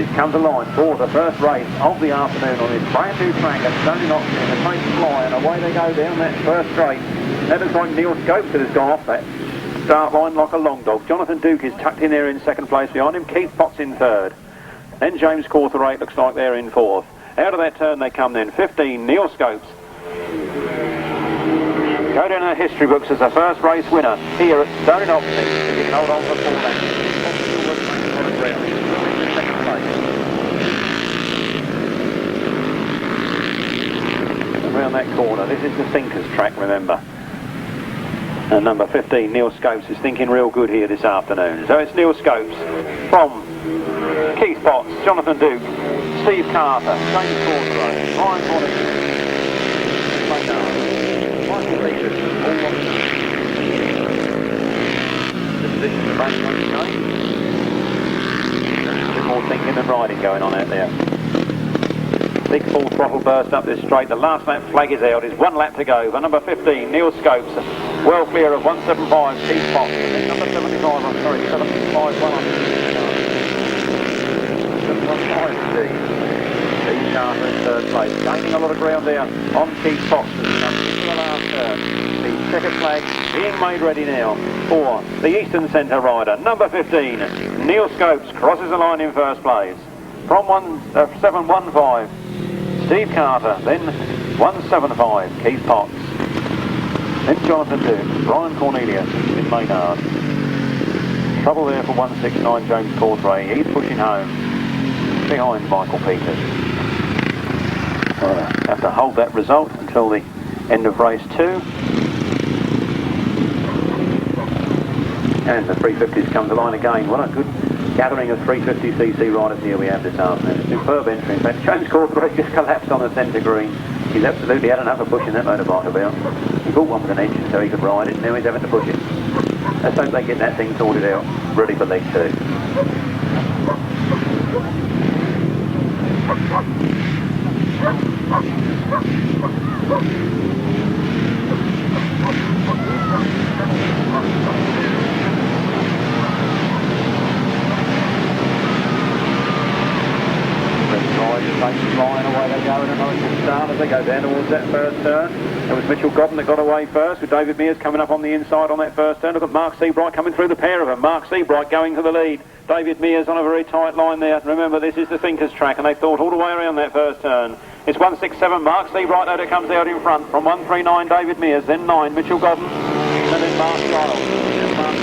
350s come to line for the first race of the afternoon on this brand new track at Stony Oxney. The pace fly and away they go down that first straight. That looks like Neil Scopes that has gone off that start line like a long dog. Jonathan Duke is tucked in there in second place behind him. Keith Potts in third. Then James Cortherate looks like they're in fourth. Out of that turn they come then. 15, Neil Scopes. Go down in the history books as the first race winner here at Stony Oxney. If you can hold on for 4 laps. Around that corner. This is the Thinkers track, remember. And number 15, Neil Scopes, is thinking real good here this afternoon. So it's Neil Scopes from Keith Potts, Jonathan Duke, Steve Carter, James Cortherate, Ryan Bonnet, Michael Peters, all on the position of the race running game. A bit more thinking and riding going on out there. Big full throttle burst up this straight. The last lap flag is out. There's 1 lap to go for number 15, Neil Scopes. Well clear of 175, Keith Potts. Then number 75, I'm sorry, 75, 715, Steve Carter in third place. Gaining a lot of ground there on Keith Potts as he comes into the last turn. The checkered flag being made ready now for the Eastern Centre rider. Number 15, Neil Scopes, crosses the line in first place. From 715. Steve Carter, then 175, Keith Potts, then Jonathan Duke, Brian Cornelius in Maynard. Trouble there for 169, James Cortherate. He's pushing home behind Michael Peters. Have to hold that result until the end of race 2. And the 350s come to line again. What a good gathering of 350cc riders here we have this afternoon. Superb entry. In fact, James Cortherate just collapsed on the centre green. He's absolutely had enough of pushing that motorbike about. He bought one with an engine so he could ride it, and now he's having to push it. Let's hope they get that thing sorted out, ready for leg 2. Flying away they go in a nice good start as they go down towards that first turn. It was Mitchell Godden that got away first, with David Mears coming up on the inside on that first turn. Look at Mark Seabright coming through the pair of them. Mark Seabright going to the lead. David Mears on a very tight line there. Remember, this is the Thinkers track, and they thought all the way around that first turn. It's 167, Mark Seabright though that comes out in front. From 139, David Mears, then 9, Mitchell Godden, and then Mark Giles. Then Mark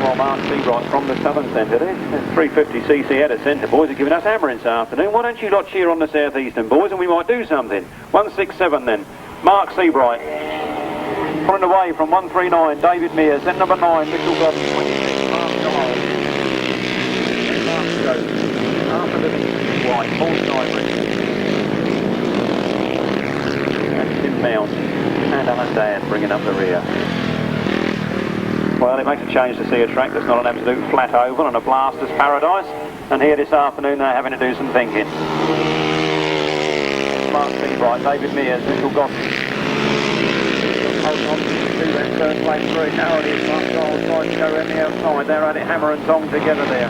Well, Mark Seabright from the southern centre there. 350cc out of centre. Boys are giving us hammering this afternoon. Why don't you lot cheer on the southeastern boys and we might do something. 167 then. Mark Seabright. Pulling away from 139, David Mears. Then number 9, Mitchell Godden. 26, Mark Giles. Then Mark Scopes. After the White, Paul Seabright. And Tim Mount. And Alan Dan bringing up the rear. Well, it makes a change to see a track that's not an absolute flat oval and a blaster's paradise. And here this afternoon they're having to do some thinking. Mark Seabright, David Mears, Mitchell Godden. Holding on to that third place through. Now it is Mark Giles trying to go around the outside. They're at it hammer and tong together there.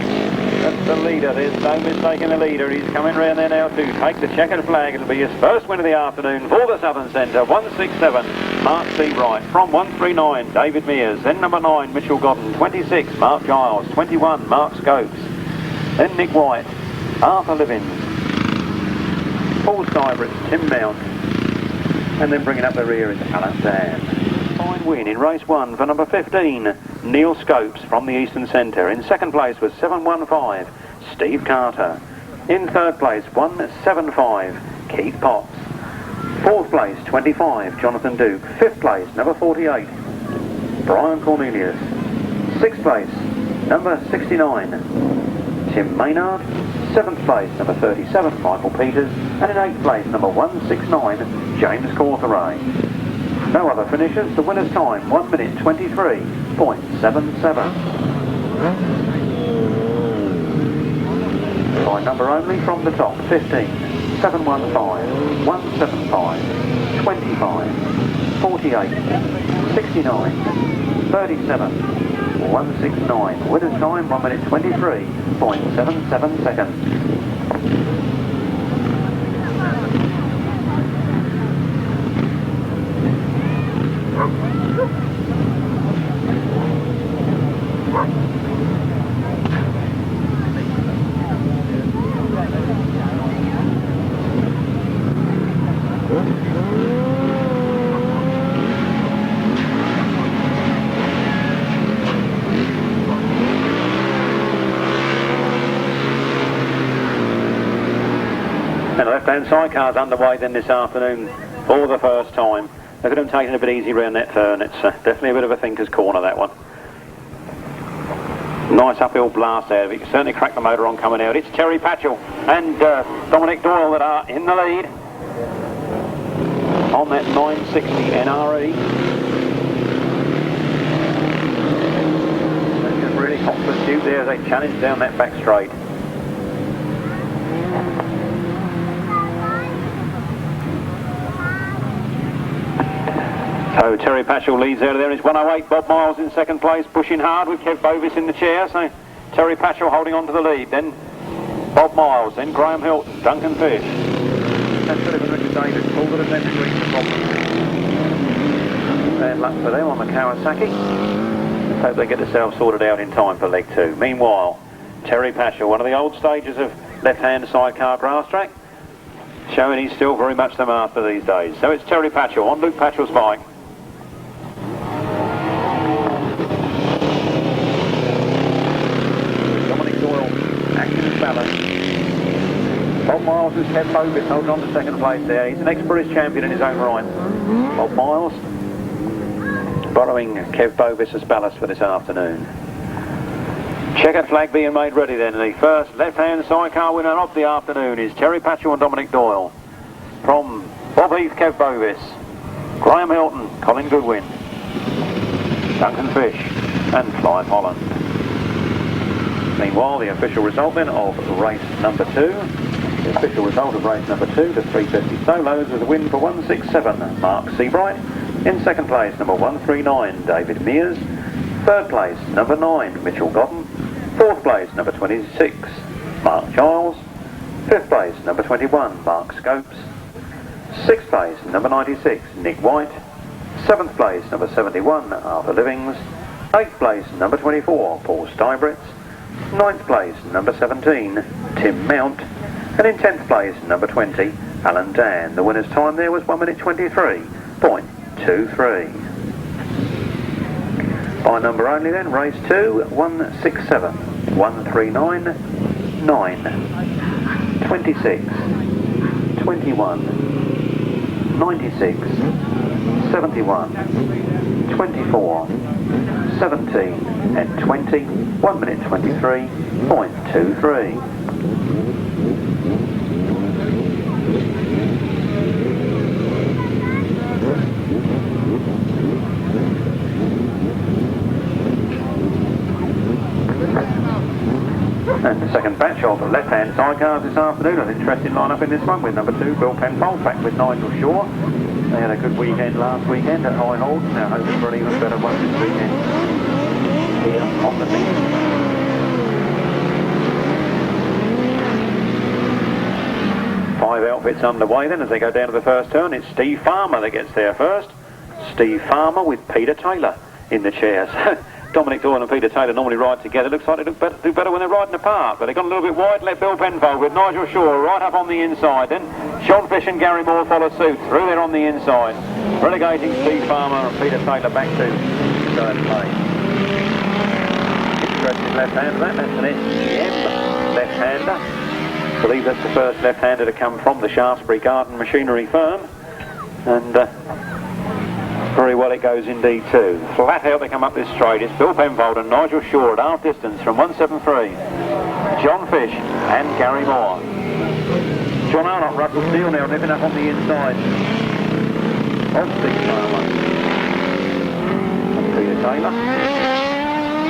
That's the leader. There's no mistake in the leader. He's coming round there now to take the checkered flag. It'll be his first win of the afternoon for the Southern Centre. 167, Mark Seabright. From 139, David Mears. Then number 9, Mitchell Godden. 26, Mark Giles. 21, Mark Scopes. Then Nick White, Arthur Livins, Paul Seabright, Tim Mount. And then bringing up the rear is Alan Dan. Fine win in race 1 for number 15, Neil Scopes from the Eastern Centre. In second place was 715, Steve Carter. In third place, 175, Keith Potts. Fourth place, 25, Jonathan Duke. Fifth place, number 48, Brian Cornelius. Sixth place, number 69, Tim Maynard. Seventh place, number 37, Michael Peters. And in eighth place, number 169, James Cortherate. No other finishers. The winner's time, 1 minute 23.77. By number only from the top, 15, 715, 175, 25, 48, 69, 37, 169. Winner's time 1 minute 23.77 seconds. And the left-hand sidecars underway then this afternoon for the first time. Look at them taking it a bit easy round that turn. It's definitely a bit of a thinker's corner, that one. Nice uphill blast out of it. You can certainly crack the motor on coming out. It's Terry Patchell and Dominic Doyle that are in the lead on that 960 NRE. They're just really hot pursuit there as they challenge down that back straight. So Terry Patchell leads out of there. It's 108. Bob Miles in second place, pushing hard with Kev Bovis in the chair. So Terry Patchell holding on to the lead. Then Bob Miles, then Graham Hilton, Duncan Fish. That's Philip and Richard David pulled it and then reached the bottom. Bad luck for them on the Kawasaki. Let's hope they get themselves sorted out in time for leg 2. Meanwhile, Terry Patchell, one of the old stages of left-hand sidecar Grasstrack, showing he's still very much the master these days. So it's Terry Patchell on Luke Patchell's bike. Bob Miles and Kev Bovis holding on to second place there. He's an ex-British champion in his own right. Bob Miles borrowing Kev Bovis as ballast for this afternoon. Checkered flag being made ready then. The first left-hand sidecar winner of the afternoon is Terry Patchell and Dominic Doyle. From Bob Heath, Kev Bovis, Graham Hilton, Colin Goodwin, Duncan Fish and Clive Holland. Meanwhile, the official result then of race number 2. The official result of race number 2, the 350 solos, with a win for 167, Mark Seabright. In second place, number 139, David Mears. Third place, number 9, Mitchell Godden. Fourth place, number 26, Mark Giles. Fifth place, number 21, Mark Scopes. Sixth place, number 96, Nick White. Seventh place, number 71, Arthur Livings. Eighth place, number 24, Paul Steinbritz. Ninth place, number 17, Tim Mount. And in 10th place, number 20, Alan Dan. The winner's time there was 1 minute 23.23. By number only then, race 2, 167, 139, 9, 26, 21, 96, 71, 24, 17 and 20, 1 minute 23.23. And the second batch of the left-hand sidecars this afternoon. An interesting lineup in this one with number 2, Bill Penfold, back with Nigel Shaw. They had a good weekend last weekend at High Hold. Now hoping for an even better one this weekend here on the beach. Five outfits underway then as they go down to the first turn. It's Steve Farmer that gets there first. Steve Farmer with Peter Taylor in the chairs. Dominic Doyle and Peter Taylor normally ride together. Looks like they do better when they're riding apart, but they've gone a little bit wide. Let Bill Penfold with Nigel Shaw right up on the inside. Then Sean Fish and Gary Moore follow suit through there on the inside, relegating Steve Farmer and Peter Taylor back to third place. Interesting left-hander that's an SGM left-hander. I believe that's the first left-hander to come from the Shaftesbury Garden Machinery firm, and very well it goes indeed too. Flat out they come up this straight. It's Bill Penfold and Nigel Shaw at half distance from 173. John Fish and Gary Moore. John Arnott, Russell Steele now nipping up on the inside of Steve Farmer. And Peter Taylor.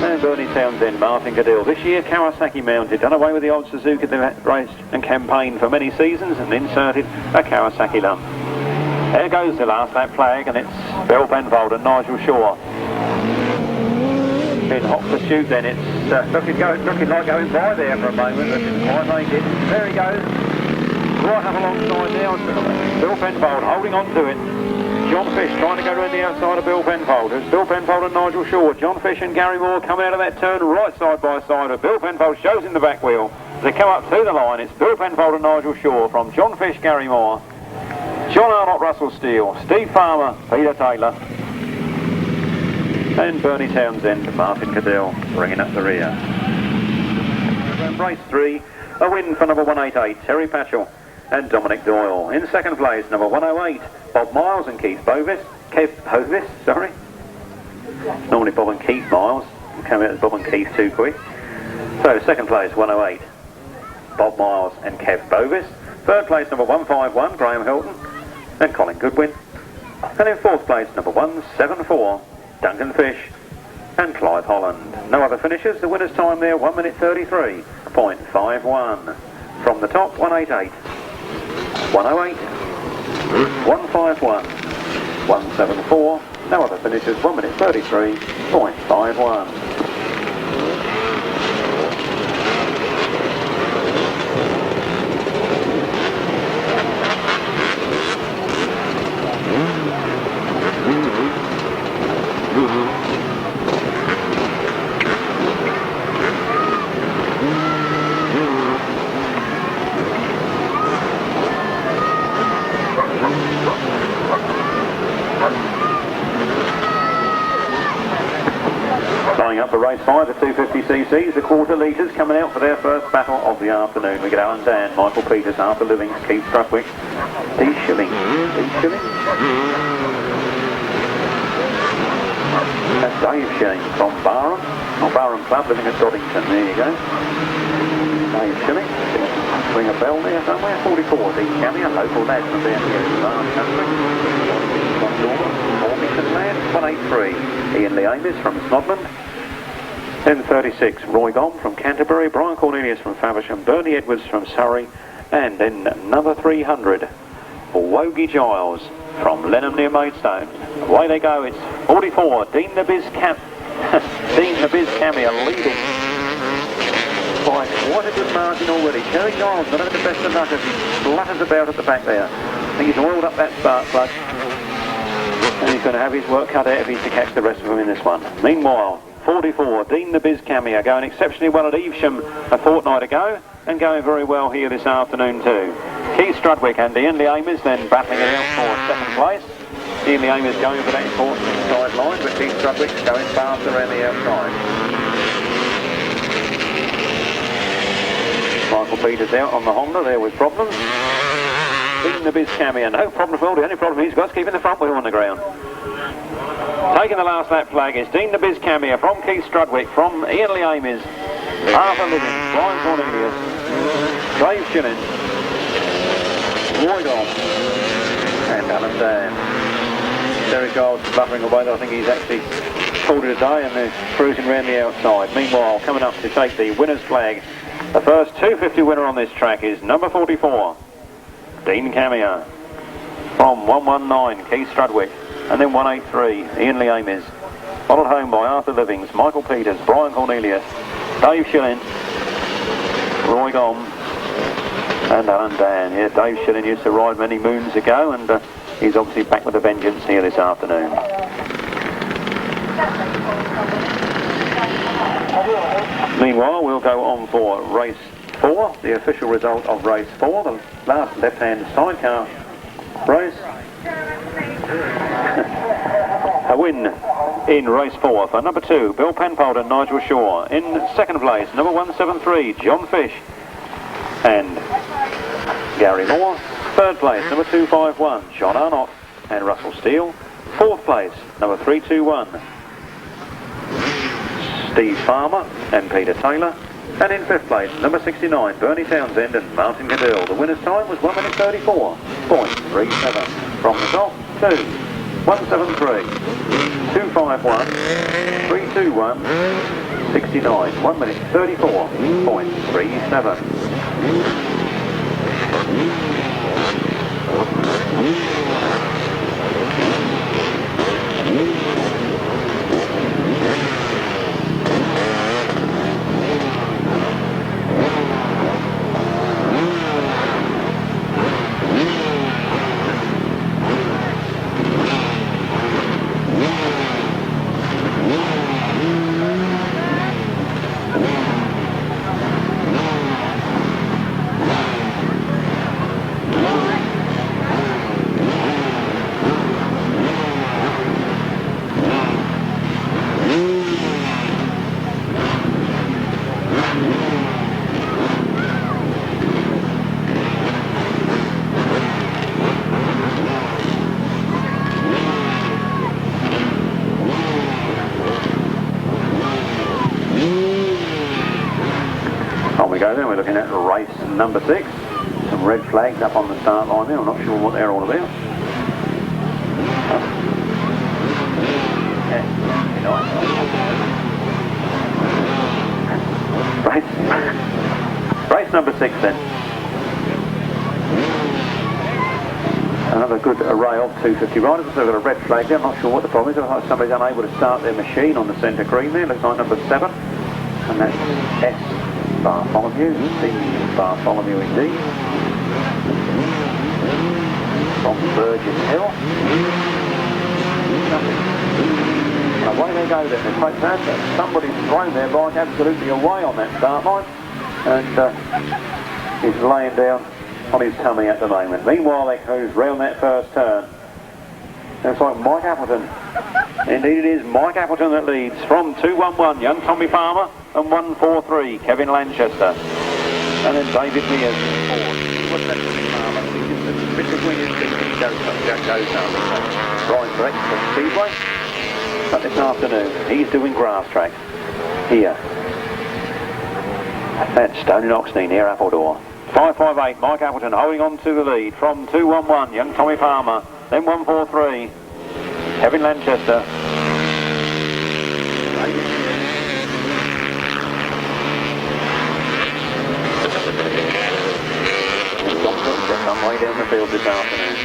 And Bernie Townsend, Martin Cadell. This year Kawasaki mounted, done away with the old Suzuki that raced and campaigned for many seasons and inserted a Kawasaki lump. There goes the last lap flag, and it's Bill Penfold and Nigel Shaw. In hot pursuit then, it's looking like going by there for a moment, but didn't quite make it. There he goes, right up alongside now. Bill Penfold holding on to it. John Fish trying to go around the outside of Bill Penfold. It's Bill Penfold and Nigel Shaw. John Fish and Gary Moore coming out of that turn right side by side. Of Bill Penfold shows in the back wheel. As they come up to the line, it's Bill Penfold and Nigel Shaw from John Fish, Gary Moore, John Arnott, Russell Steele, Steve Farmer, Peter Taylor, and Bernie Townsend, Martin Cadell, bringing up the rear. Race 3, a win for number 188, Terry Patchell and Dominic Doyle. In second place, number 108, Bob Miles and Keith Bovis. Normally Bob and Keith Miles. Came out as Bob and Keith too quick. So second place, 108, Bob Miles and Kev Bovis. Third place, number 151, Graham Hilton and Colin Goodwin. And in fourth place, number 174, Duncan Fish and Clive Holland. No other finishers. The winner's time there, 1 minute 33.51. From the top, 188, 108, 151, 174. No other finishers, 1 minute 33.51. Up for race 5, the 250cc's, the quarter litres coming out for their first battle of the afternoon. We get Alan Dan, Michael Peters, Arthur Livings, Keith Strutwick, D. Shilling, that's Dave Shilling from Barham, Barham Club, living at Doddington. There you go. Dave Shilling, ring a bell there somewhere. 44, D. Cammy, a local lad from down here in Barham Country. Ormington lad, 183, Ian Lee Amis from Snodland. Then 36, Roy Gombe from Canterbury, Brian Cornelius from Faversham, Bernie Edwards from Surrey, and then number 300, Wogie Giles from Lenham near Maidstone. Away they go, it's 44, Dean the Biz Cammy leading by quite a good margin already. Terry Giles not having the best of luck as he flutters about at the back there. I think he's oiled up that spark plug, and he's going to have his work cut out if he's to catch the rest of them in this one. Meanwhile, 44, Dean the Biz Cammy going exceptionally well at Evesham a fortnight ago and going very well here this afternoon too. Keith Strudwick and Ian Lee Amis then battling it out for second place. Ian Lee Amis going for that important inside line, but Keith Strudwick's going fast around the outside. Michael Peters out on the Honda there with problems. Dean the Biz Cammy, no problem at all. The only problem he's got is keeping the front wheel on the ground. Taking the last lap flag is Dean the Biz Cammy from Keith Strudwick, from Ian Lee Amis, Arthur Livings, Brian Cornelius, Dave Shilling, Roy Gombe, and Alan Dan. Derek Giles buffering away. I think he's actually called it a day and they're cruising around the outside. Meanwhile, coming up to take the winner's flag, the first 250 winner on this track is number 44, Dean Cammy from 119, Keith Strudwick. And then 183, Ian Lee Amis, followed home by Arthur Livings, Michael Peters, Brian Cornelius, Dave Shilling, Roy Gombe, and Alan Dan. Yeah, Dave Shilling used to ride many moons ago, and he's obviously back with a vengeance here this afternoon. Meanwhile, we'll go on for race 4, the official result of race 4, the last left-hand sidecar race. A win in race 4 for number 2, Bill Penfold and Nigel Shaw. In second place, number 173, John Fish and Gary Moore. Third place, number 251, John Arnott and Russell Steele. Fourth place, number 321, Steve Farmer and Peter Taylor. And in fifth place, number 69, Bernie Townsend and Martin Cadell. The winner's time was 1 minute 34.37. From the top, 2, 173, 251, 321, 69, 1 minute 34.37. we're looking at race number 6. Some red flags up on the start line there. I'm not sure what they're all about. Race number 6 then. Another good array of 250 riders. So we've got a red flag there. I'm not sure what the problem is. Somebody's unable to start their machine on the centre green there. Looks like number 7. And that's S. Bartholomew. C. Bartholomew indeed. From Burgess Hill. And away they go then. There's quite sad that somebody's thrown their bike absolutely away on that start line. And he's laying down on his tummy at the moment. Meanwhile, they cruise round that first turn. Looks like Mike Appleton. Indeed it is Mike Appleton that leads from 211, young Tommy Palmer, and 143, Kevin Lanchester. And then David Mears forward. What's that Tommy Palmer? Between his feet, he goes up. Brian Breck from Speedway. But this afternoon, he's doing Grasstrack here at Stone in Oxney near Appledore. 558, Mike Appleton holding on to the lead from 211, young Tommy Palmer, then 143, Kevin Lanchester. Some way down the field this afternoon.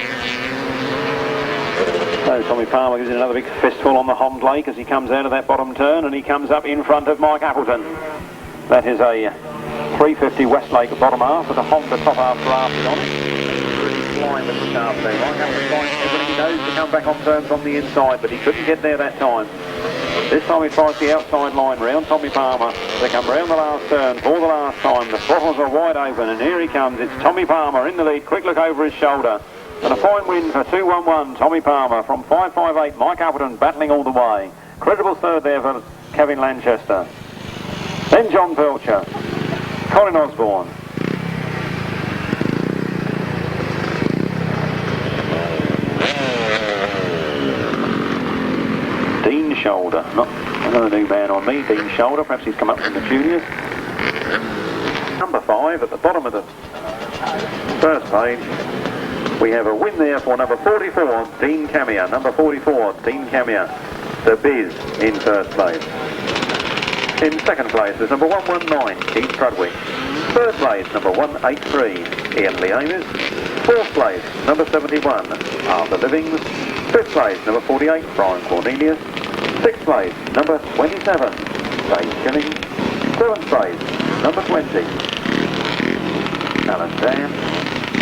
So Tommy Palmer gives it another big fistful on the Hond Lake as he comes out of that bottom turn, and he comes up in front of Mike Appleton. That is a 350 Westlake bottom half with a Honda top half drafted on it. Really flying with the start there. Mike Appleton finds everything he knows to come back on terms on the inside, but he couldn't get there that time. This time he tries the outside line round Tommy Palmer. They come round the last turn for the last time. The throttles are wide open, and here he comes. It's Tommy Palmer in the lead. Quick look over his shoulder. And a fine win for 211, Tommy Palmer. From 558, Mike Appleton battling all the way. Credible third there for Kevin Lanchester. Then John Pilcher, Colin Osborne. Dean Shoulder, not another new man on me, Dean Shoulder, perhaps he's come up from the juniors. Number 5 at the bottom of the first page. We have a win there for number 44, Dean Camia. Number 44, Dean Camia. The Biz in first place. In second place is number 119, Keith Trudwick. Third place, number 183, Ian Leamis. Fourth place, number 71, Arthur Livings. Fifth place, number 48, Brian Cornelius. Sixth place, number 27, Dave Chilling. Seventh place, number 20, Alan Dan.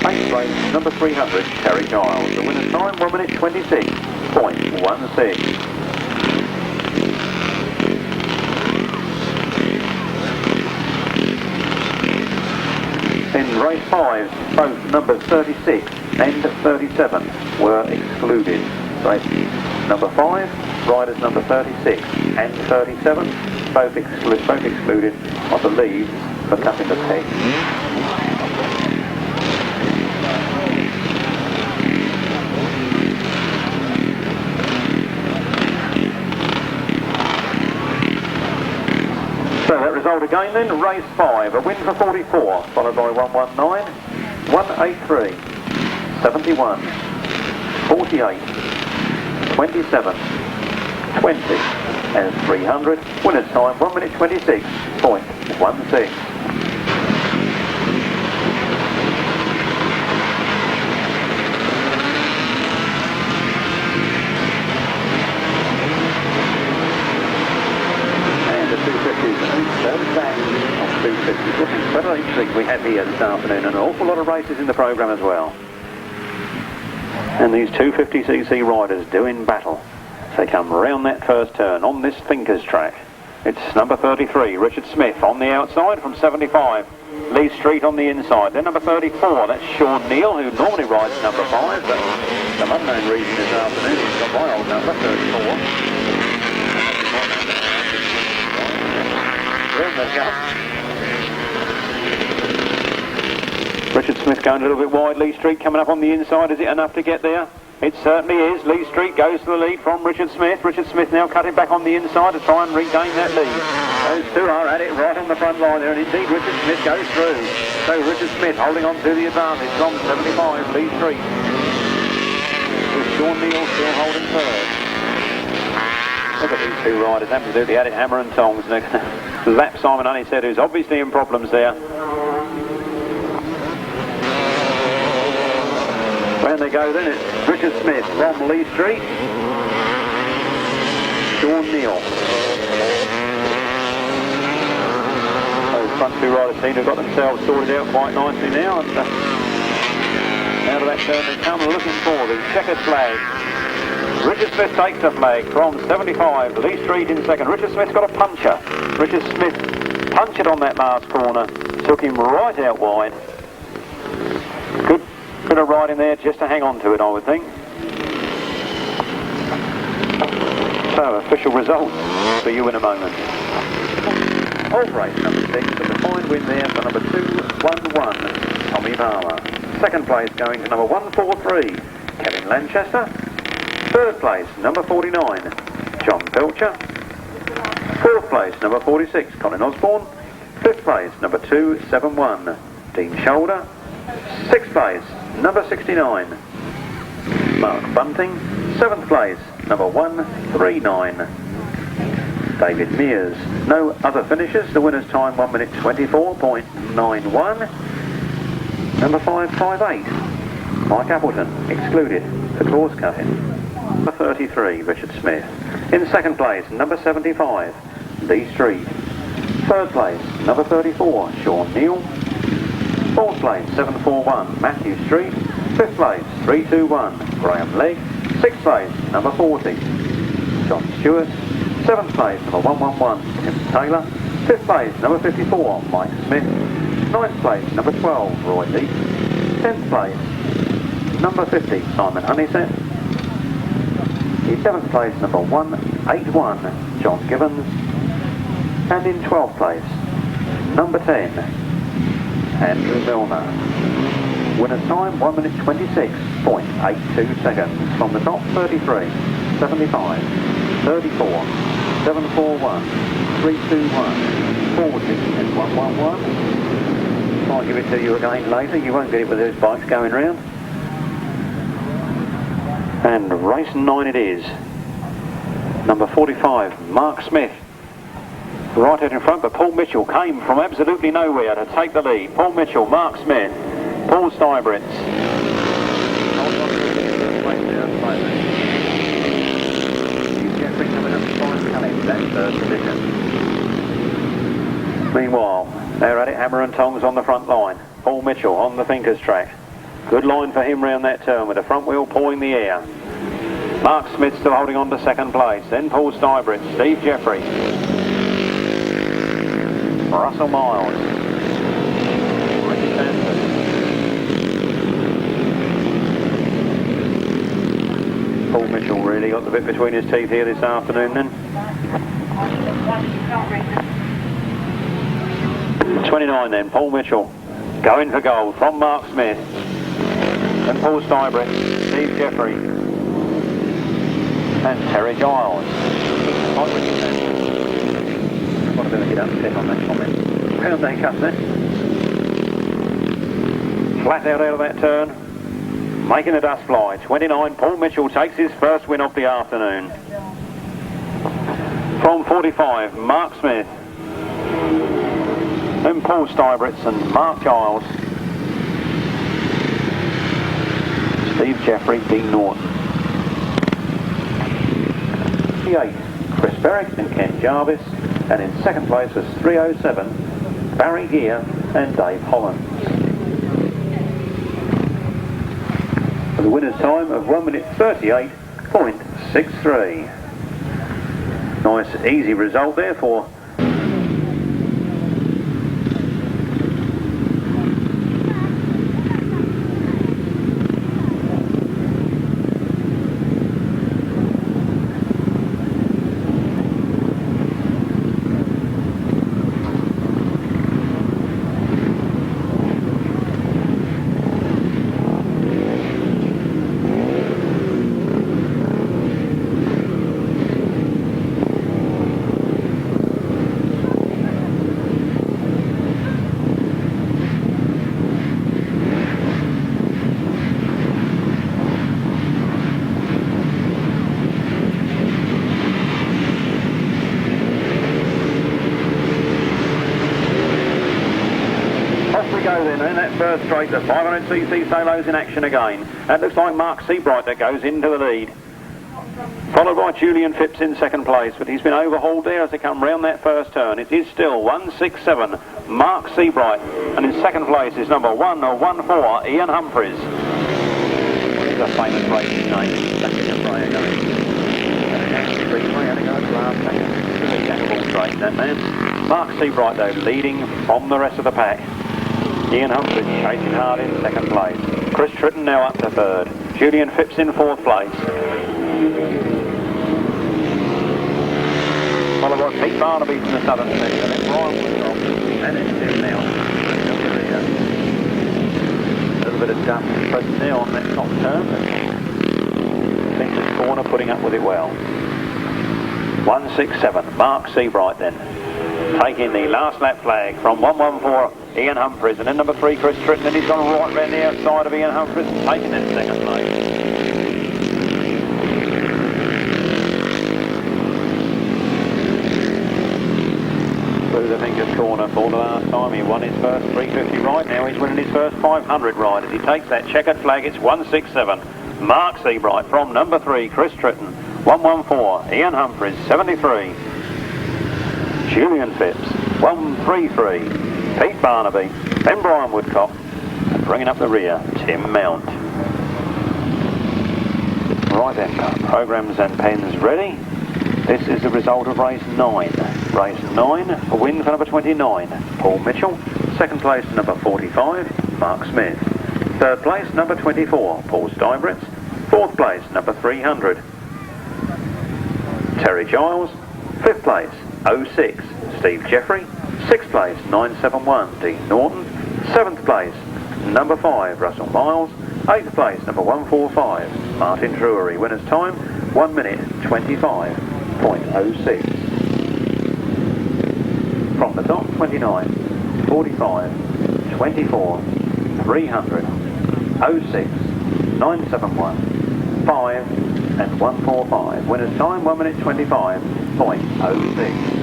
Eighth place, number 300, Terry Giles. The winner's time, 1 minute 26.16. In race 5, both numbers 36 and 37 were excluded. Race number 5, riders number 36 and 37, both excluded, I believe, for cutting the peg. So that result again then, race 5, a win for 44, followed by 119, 183, 71, 48, 27, 20 and 300. Winner's time 1 minute 26.16. We have here this afternoon, and an awful lot of races in the programme as well. And these 250cc riders do in battle. They come round that first turn on this Thinkers track. It's number 33, Richard Smith on the outside from 75. Lee Street on the inside. Then number 34, that's Sean Neal, who normally rides number 5, but for some unknown reason this afternoon he's got my old number, 34. Round they come. Richard Smith going a little bit wide. Lee Street coming up on the inside. Is it enough to get there? It certainly is. Lee Street goes to the lead from Richard Smith. Richard Smith now cutting back on the inside to try and regain that lead. Those two are at it right on the front line there, and indeed Richard Smith goes through. So Richard Smith holding on to the advantage from 75, Lee Street. With Sean Neal still holding third. Look at these two riders, absolutely at it, hammer and tongs. Lap Simon Honeysett, who's obviously in problems there. When they go then, it's Richard Smith from Lee Street. Sean Neal. Those front two riders seem to have got themselves sorted out quite nicely now. And out of that turn they come, looking for the checkered flag. Richard Smith takes the flag from 75, Lee Street in second. Richard Smith's got a puncher. Richard Smith punched on that last corner, took him right out wide. Good bit of riding there just to hang on to it, I would think. So, official results for you in a moment. Of race number 6, with a fine win there for number 211, Tommy Palmer. Second place going to number 143, Kevin Lanchester. Third place, number 49, John Belcher. Fourth place, number 46, Colin Osborne. Fifth place, number 271, Dean Shoulder. Sixth place, number 69, Mark Bunting. Seventh place, number 139, David Mears. No other finishes. The winner's time 1 minute 24.91. Number 558, Mike Appleton, excluded for course cutting. Number 33, Richard Smith. In second place, number 75, Lee Street. Third place, number 34, Sean Neal. Fourth place, 741, Matthew Street. Fifth place, 321, Graham Legg. Sixth place, number 40, John Stewart. Seventh place, number 111, Tim Taylor. Fifth place, number 54, Mike Smith. Ninth place, number 12, Roy Leach. 10th place, number 50, Simon Honeysett. 11th place, number 181, John Gibbons. And in 12th place, number 10, Andrew Milner. Winner's time 1 minute 26.82 seconds. From the top, 33, 75, 34, 741, 321, 40 and 111. I'll give it to you again later. You won't get it with those bikes going round. And race 9 it is. Number 45, Mark Smith. Right out in front, but Paul Mitchell came from absolutely nowhere to take the lead. Paul Mitchell, Mark Smith, Paul Seabright. Meanwhile, they're at it, hammer and tongs on the front line. Paul Mitchell on the Thinkers track. Good line for him round that turn with the front wheel pawing the air. Mark Smith still holding on to second place. Then Paul Seabright, Steve Jeffrey, Russell Miles, Ricky Sanford. Paul Mitchell really got the bit between his teeth here this afternoon then. 29 then, Paul Mitchell going for gold from Mark Smith. And Paul Seabright, Steve Jeffrey, and Terry Giles. Got a bit of a hit upset on that comment. Round they come then. Flat out of that turn, making a dust fly. 29, Paul Mitchell takes his first win of the afternoon. From 45, Mark Smith, and Paul Seabright and Mark Giles. Steve Jeffrey, Dean Norton. 38, Chris Berwick and Ken Jarvis. And in second place was 307, Barry Gear and Dave Hollands. For the winner's time of 1 minute 38.63. Nice easy result there for Off we go then, in that first straight, the 500cc solos in action again. That looks like Mark Seabright that goes into the lead. Followed by Julian Phipps in second place, but he's been overhauled there as they come round that first turn. It is still 167, Mark Seabright, and in second place is number 114, Ian Humphries. What is a famous racing name? Back in the fray again. That man. Mark Seabright though leading from the rest of the pack. Ian Humphries chasing hard in second place. Chris Tritton now up to third. Julian Phipps in fourth place. Followed by Pete Barnaby from the southern sector. Then Brian Woodcock. And it's Tim now. A little bit of dust present there on that top turn. Centre's corner putting up with it well. 167, Mark Seabright then. Taking the last lap flag from 114, Ian Humphries. And then number 3, Chris Tritton. And he's gone right round the outside of Ian Humphries, taking that second place. Through the Fingers corner for the last time. He won his first 350 ride. Now he's winning his first 500 ride. As he takes that checkered flag, it's 167, Mark Seabright from number 3, Chris Tritton. 114, Ian Humphries, 73. Julian Phipps, 133. Pete Barnaby, then Brian Woodcock. And bringing up the rear, Tim Mount. Right then, programmes and pens ready. This is the result of race 9. Race 9, a win for number 29, Paul Mitchell. Second place, number 45, Mark Smith. Third place, number 24, Paul Steinbritz. Fourth place, number 300. Terry Giles. Fifth place, 06, Steve Jeffrey. Sixth place, 971, Dean Norton. Seventh place, number 5, Russell Miles. Eighth place, number 145, Martin Drury. Winner's time, 1 minute 25.06. From the top, 29, 45, 24, 300, 06, 971, 5, and 145. Winner's time, 1 minute 25.06.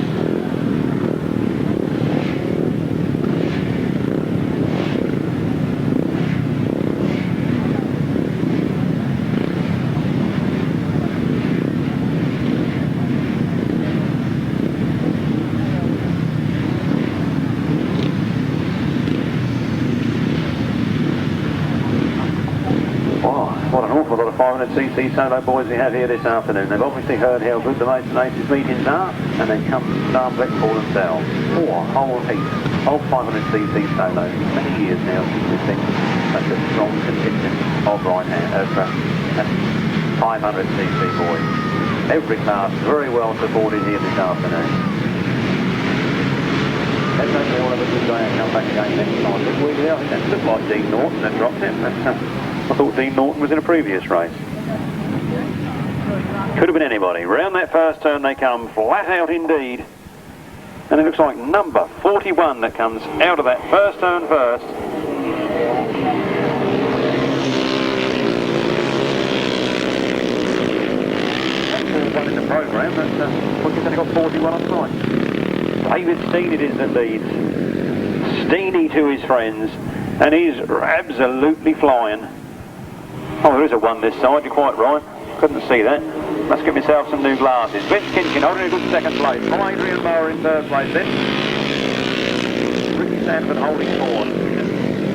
What an awful lot of 500cc solo boys we have here this afternoon. They've obviously heard how good the Maidstone Aces meetings are, and they've come to Starbuck for themselves. 4 whole heats of 500cc solos. Many years now since we've seen such a strong contingent of 500cc boys. Every class very well supported here this afternoon. Let's hope they all have a good day and come back again next time. I think that looked like Dean Norton that dropped him. I thought Dean Norton was in a previous race. Could have been anybody. Round that first turn they come, flat out indeed. And it looks like number 41 that comes out of that first turn first. One in the programme, but he's only got 41 on site. David Steen it is that leads. Steeny to his friends, and he's absolutely flying. Oh, there is a 1 this side, you're quite right. Couldn't see that. Must get myself some new glasses. Vince Kinchin holding a good second place. Adrian Mower in third place then. Ricky Sanford holding fourth.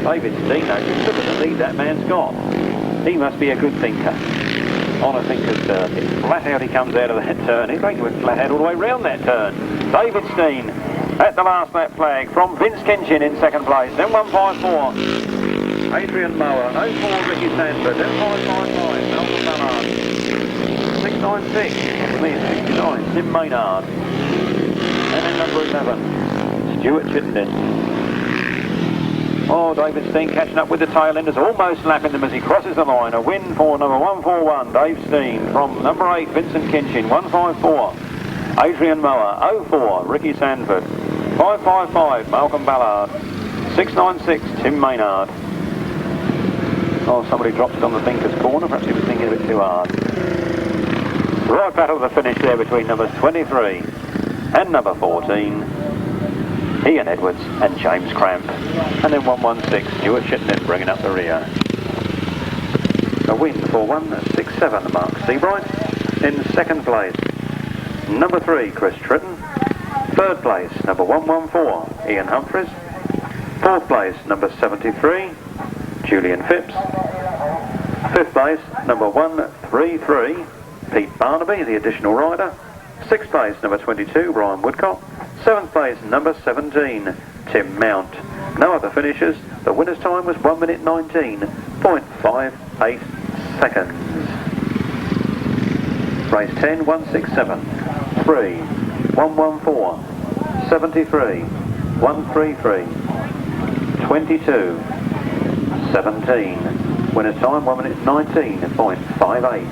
David Steen, though, look at the lead that man's got. He must be a good thinker. On a thinker's circuit. Flat out he comes out of that turn. He's going to went flat out all the way round that turn. David Steen at the last lap flag from Vince Kinchin in second place. Then 154. Adrian Mower, 04 Ricky Sanford, then 555, Malcolm Ballard, 696, 69, Tim Maynard, and then number 11, Stuart Chittenden. Oh, David Steen catching up with the tail enders, almost lapping them as he crosses the line. A win for number 141, Dave Steen, from number 8, Vincent Kinchin, 154, Adrian Mower, 04, Ricky Sanford, 555, Malcolm Ballard, 696, Tim Maynard. Oh, somebody dropped it on the thinker's corner, perhaps he was thinking a bit too hard. Right battle of the finish there between numbers 23 and number 14. Ian Edwards and James Cramp. And then 116, Stuart Chittenden bringing up the rear. A win for 167, Mark Seabright. In second place, number 3, Chris Tritton. Third place, number 114, Ian Humphries. Fourth place, number 73, Julian Phipps. Fifth place, number 133, Pete Barnaby, the additional rider. Sixth place, number 22, Ryan Woodcock. Seventh place, number 17, Tim Mount. No other finishers. The winner's time was 1 minute 19.58 seconds. Race 10, 167, 3, 114, 73, 133, 22, 17. Winner's time 1 minute 19.58.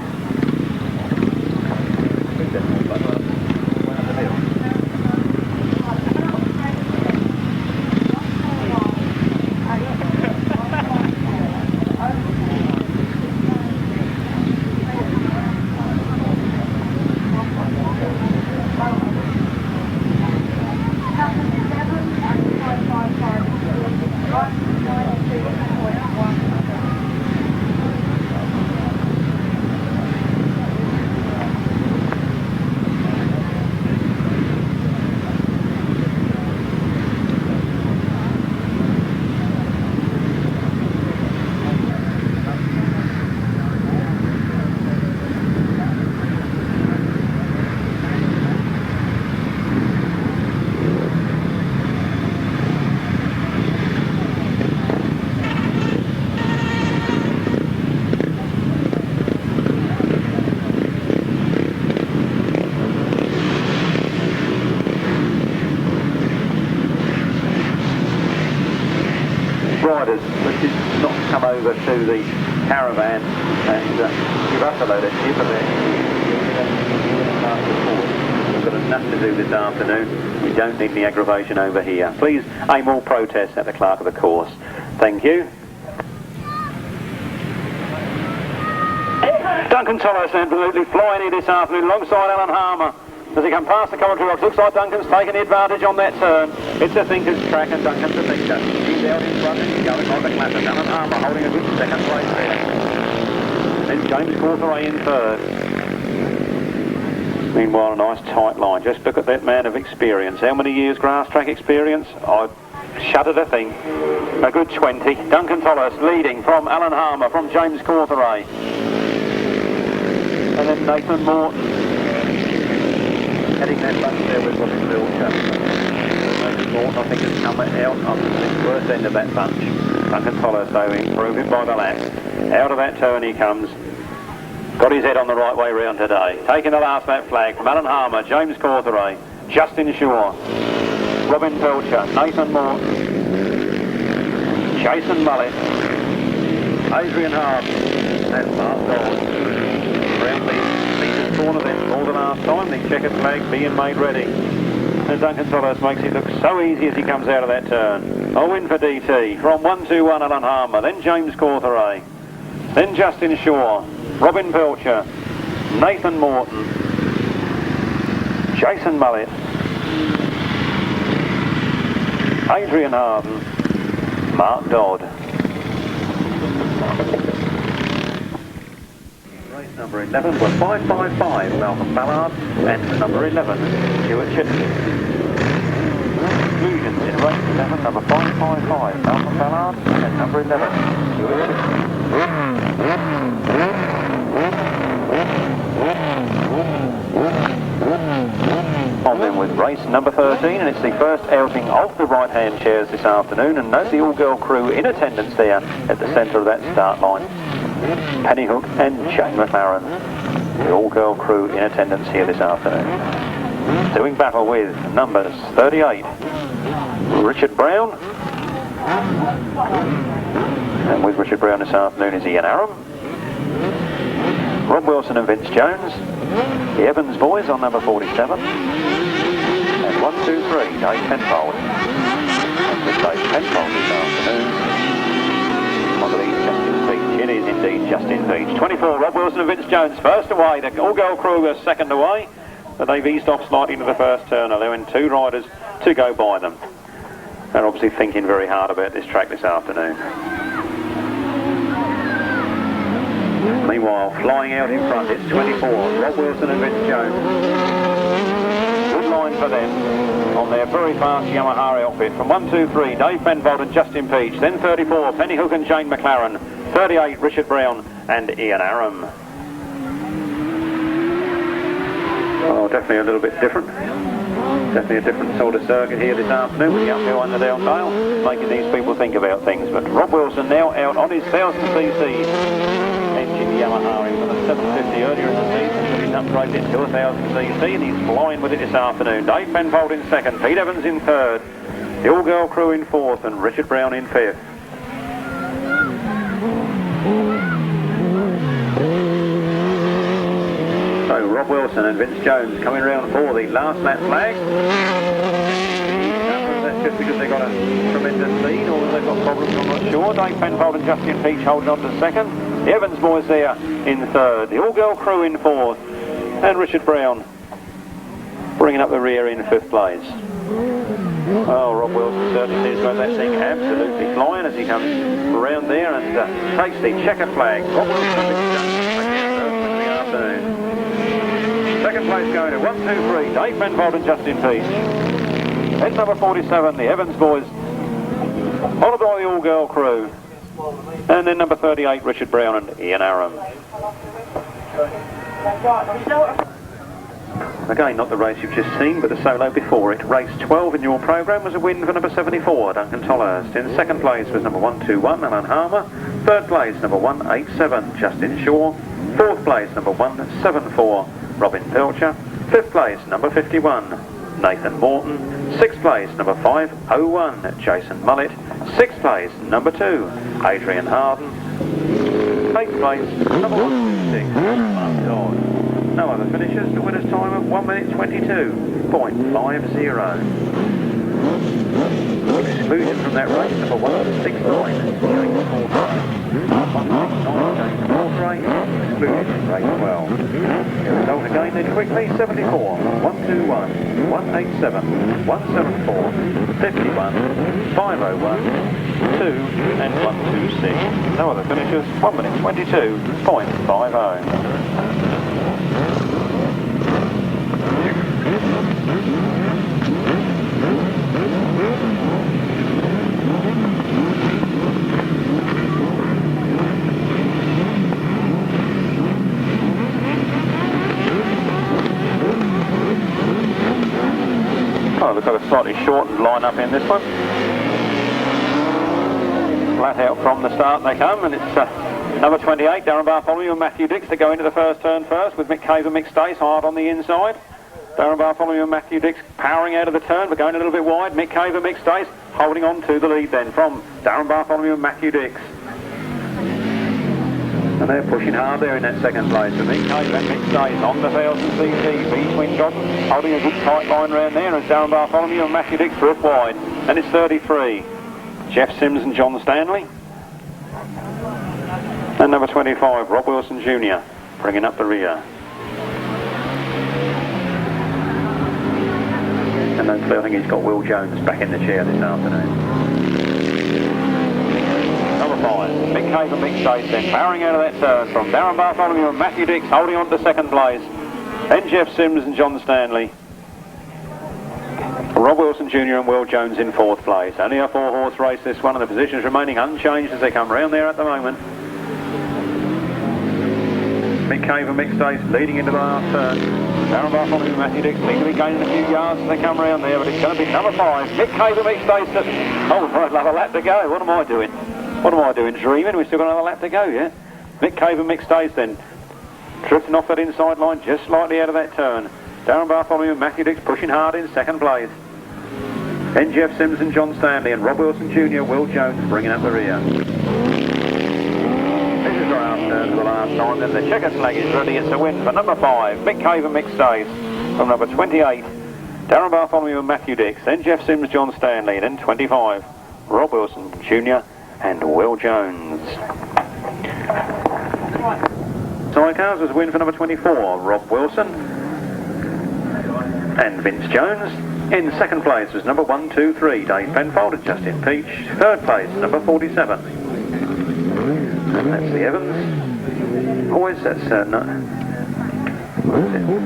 Riders, which is not come over to the caravan and give us a load of tip of it. We've got enough to do this afternoon. We don't need any aggravation over here. Please aim all protests at the clerk of the course. Thank you. Duncan Tolhurst absolutely flying here this afternoon alongside Alan Harmer. As he comes past the commentary box, looks like Duncan's taking the advantage on that turn. It's a thinker's track and Duncan's a thinker. He's out in front and he's going like a clatter. Alan Harmer holding a good second place there. Then James Cawthorne in third. Meanwhile, a nice tight line. Just look at that man of experience. How many years Grasstrack experience? I shudder to think. A good 20. Duncan Tolhurst leading from Alan Harmer, from James Cawthorne. And then Nathan Morton. Heading that bunch there with Robin Pilcher. Nathan Morton, I think, has come out on the worst end of that bunch. Duncan Tolhurst, though, improving by the lap. Out of that turn he comes. Got his head on the right way round today. Taking the last lap flag from Alan Harmer, James Cawthorne, Justin Shaw, Robin Pilcher, Nathan Morton, Jason Mullet, Adrian Hart, and Mark Seabright. Round the leader's corner then, more than last time, the checkered flag being made ready. And Duncan Tolhurst makes it look so easy as he comes out of that turn. A win for DT from 1-2-1 Alan Harmer, then James Cawthorne, then Justin Shaw, Robin Pilcher, Nathan Morton, Jason Mullet, Adrian Harden, Mark Dodd. Race number 11 was 555, Malcolm Ballard, and number 11, Stuart Chittenden. Conclusions in race 11, number 555, Malcolm Ballard, and number 11, Stuart Chittenden. On then with race number 13, and it's the first outing of the right-hand chairs this afternoon, and note the all-girl crew in attendance there at the centre of that start line. Penny Hook and Jane McLaren, the all-girl crew in attendance here this afternoon. Doing battle with numbers 38, Richard Brown, and with Richard Brown this afternoon is Ian Aram, Rob Wilson and Vince Jones, the Evans boys on number 47, and 1, 2, 3, Dave Penfold. And with Dave Penfold this afternoon, I believe Justin Veach. It is indeed Justin Veach. 24, Rob Wilson and Vince Jones first away. The all-girl crew are second away, but they've eased off slightly into the first turn, allowing two riders to go by them. They're obviously thinking very hard about this track this afternoon. Meanwhile, flying out in front, it's 24, Rob Wilson and Vince Jones. Good line for them on their very fast Yamaha outfit. From 1, 2, 3, Dave Penfold and Justin Peach. Then 34, Penny Hook and Jane McLaren. 38, Richard Brown and Ian Aram. Oh, definitely a little bit different. Definitely a different sort of circuit here this afternoon with the uphill and the downhill, making these people think about things. But Rob Wilson now out on his 1000cc engine Yamaha. He was on a 750 earlier in the season, but he's upgraded to a 1000cc and he's flying with it this afternoon. Dave Penfold in second, Pete Evans in third, the all-girl crew in fourth and Richard Brown in fifth. So Rob Wilson and Vince Jones coming round for the last lap flag. That's just because they've got a tremendous lead or they've got problems, I'm not sure. Dave Penfold and Justin Peach holding on to second. The Evans boys there in third. The all-girl crew in fourth. And Richard Brown bringing up the rear in fifth place. Oh, Rob Wilson certainly seems to have that thing absolutely flying as he comes around there and takes the checkered flag. Rob Wilson and Vince Jones in the afternoon. Second place going to 1, 2, 3, Dave Penfold and Justin Peach. Then number 47, the Evans boys, followed by the all-girl crew. And then number 38, Richard Brown and Ian Aram. Again, not the race you've just seen, but the solo before it. Race 12 in your programme was a win for number 74, Duncan Tolhurst. In second place was number 121, Alan Harmer. Third place, number 187, Justin Shaw. Fourth place, number 174, Robin Pilcher. Fifth place, number 51, Nathan Morton. Sixth place, number 501, Jason Mullett. Sixth place, number 2, Adrian Harden. Eighth place, number 126, Mark Dodd. No other finishers. The winner's time of 1 minute 22.50. Exclusion from that race, number 169, James Portray. 169, James Portray, excluded in race 12. The result again then quickly, 74, 121, 187, 174, 51, 501, 2 and 126. No other finishers, 1 minute 22.50. Oh, we've got a slightly shortened line-up in this one. Flat out from the start they come, and it's number 28, Darren Bartholomew and Matthew Dix to go into the first turn first, with Mick Cave and Mick Stace hard on the inside. Darren Bartholomew and Matthew Dix powering out of the turn, but going a little bit wide. Mick Cave and Mick Stace holding on to the lead then from Darren Bartholomew and Matthew Dix. And they're pushing hard there in that second place. So Mick Cave and Mick Stace on the 1000cc. Between Johnson holding a good tight line round there as Darren Bartholomew and Matthew Dix drift wide. And it's 33. Jeff Sims and John Stanley. And number 25, Rob Wilson Jr. bringing up the rear. And hopefully I think he's got Will Jones back in the chair this afternoon. Number 5, Mick Cave and Mick Stace then powering out of that turn from Darren Bartholomew and Matthew Dix holding on to second place. Then Jeff Sims and John Stanley. Rob Wilson Jr. and Will Jones in fourth place. Only a 4-horse race this one, and the positions remaining unchanged as they come round there at the moment. Mick Cave and Mick Stace leading into the last turn. Darren Bartholomew and Matthew Dix seem to be gaining a few yards as they come round there, but it's going to be number 5, Mick Cave and Mick Stace. Oh, right, another lap to go. What am I doing? What am I doing? Dreaming? We've still got another lap to go, yeah? Mick Cave and Mick Stace then drifting off that inside line just slightly out of that turn. Darren Bartholomew and Matthew Dix pushing hard in second place. Then Jeff Sims and John Stanley and Rob Wilson Jr., Will Jones bringing up the rear. This is the last turn for the last time. Then the checker flag is ready. It's a win for number 5, Mick Cave and Mick Stace. From number 28, Darren Bartholomew and Matthew Dix. Then Jeff Sims, John Stanley. Then 25, Rob Wilson Jr. and Will Jones. Sidecars was a win for number 24, Rob Wilson and Vince Jones. In second place was number 123, David Penfold and Justin Peach. Third place, number 47. And that's the Evans. Boys, that's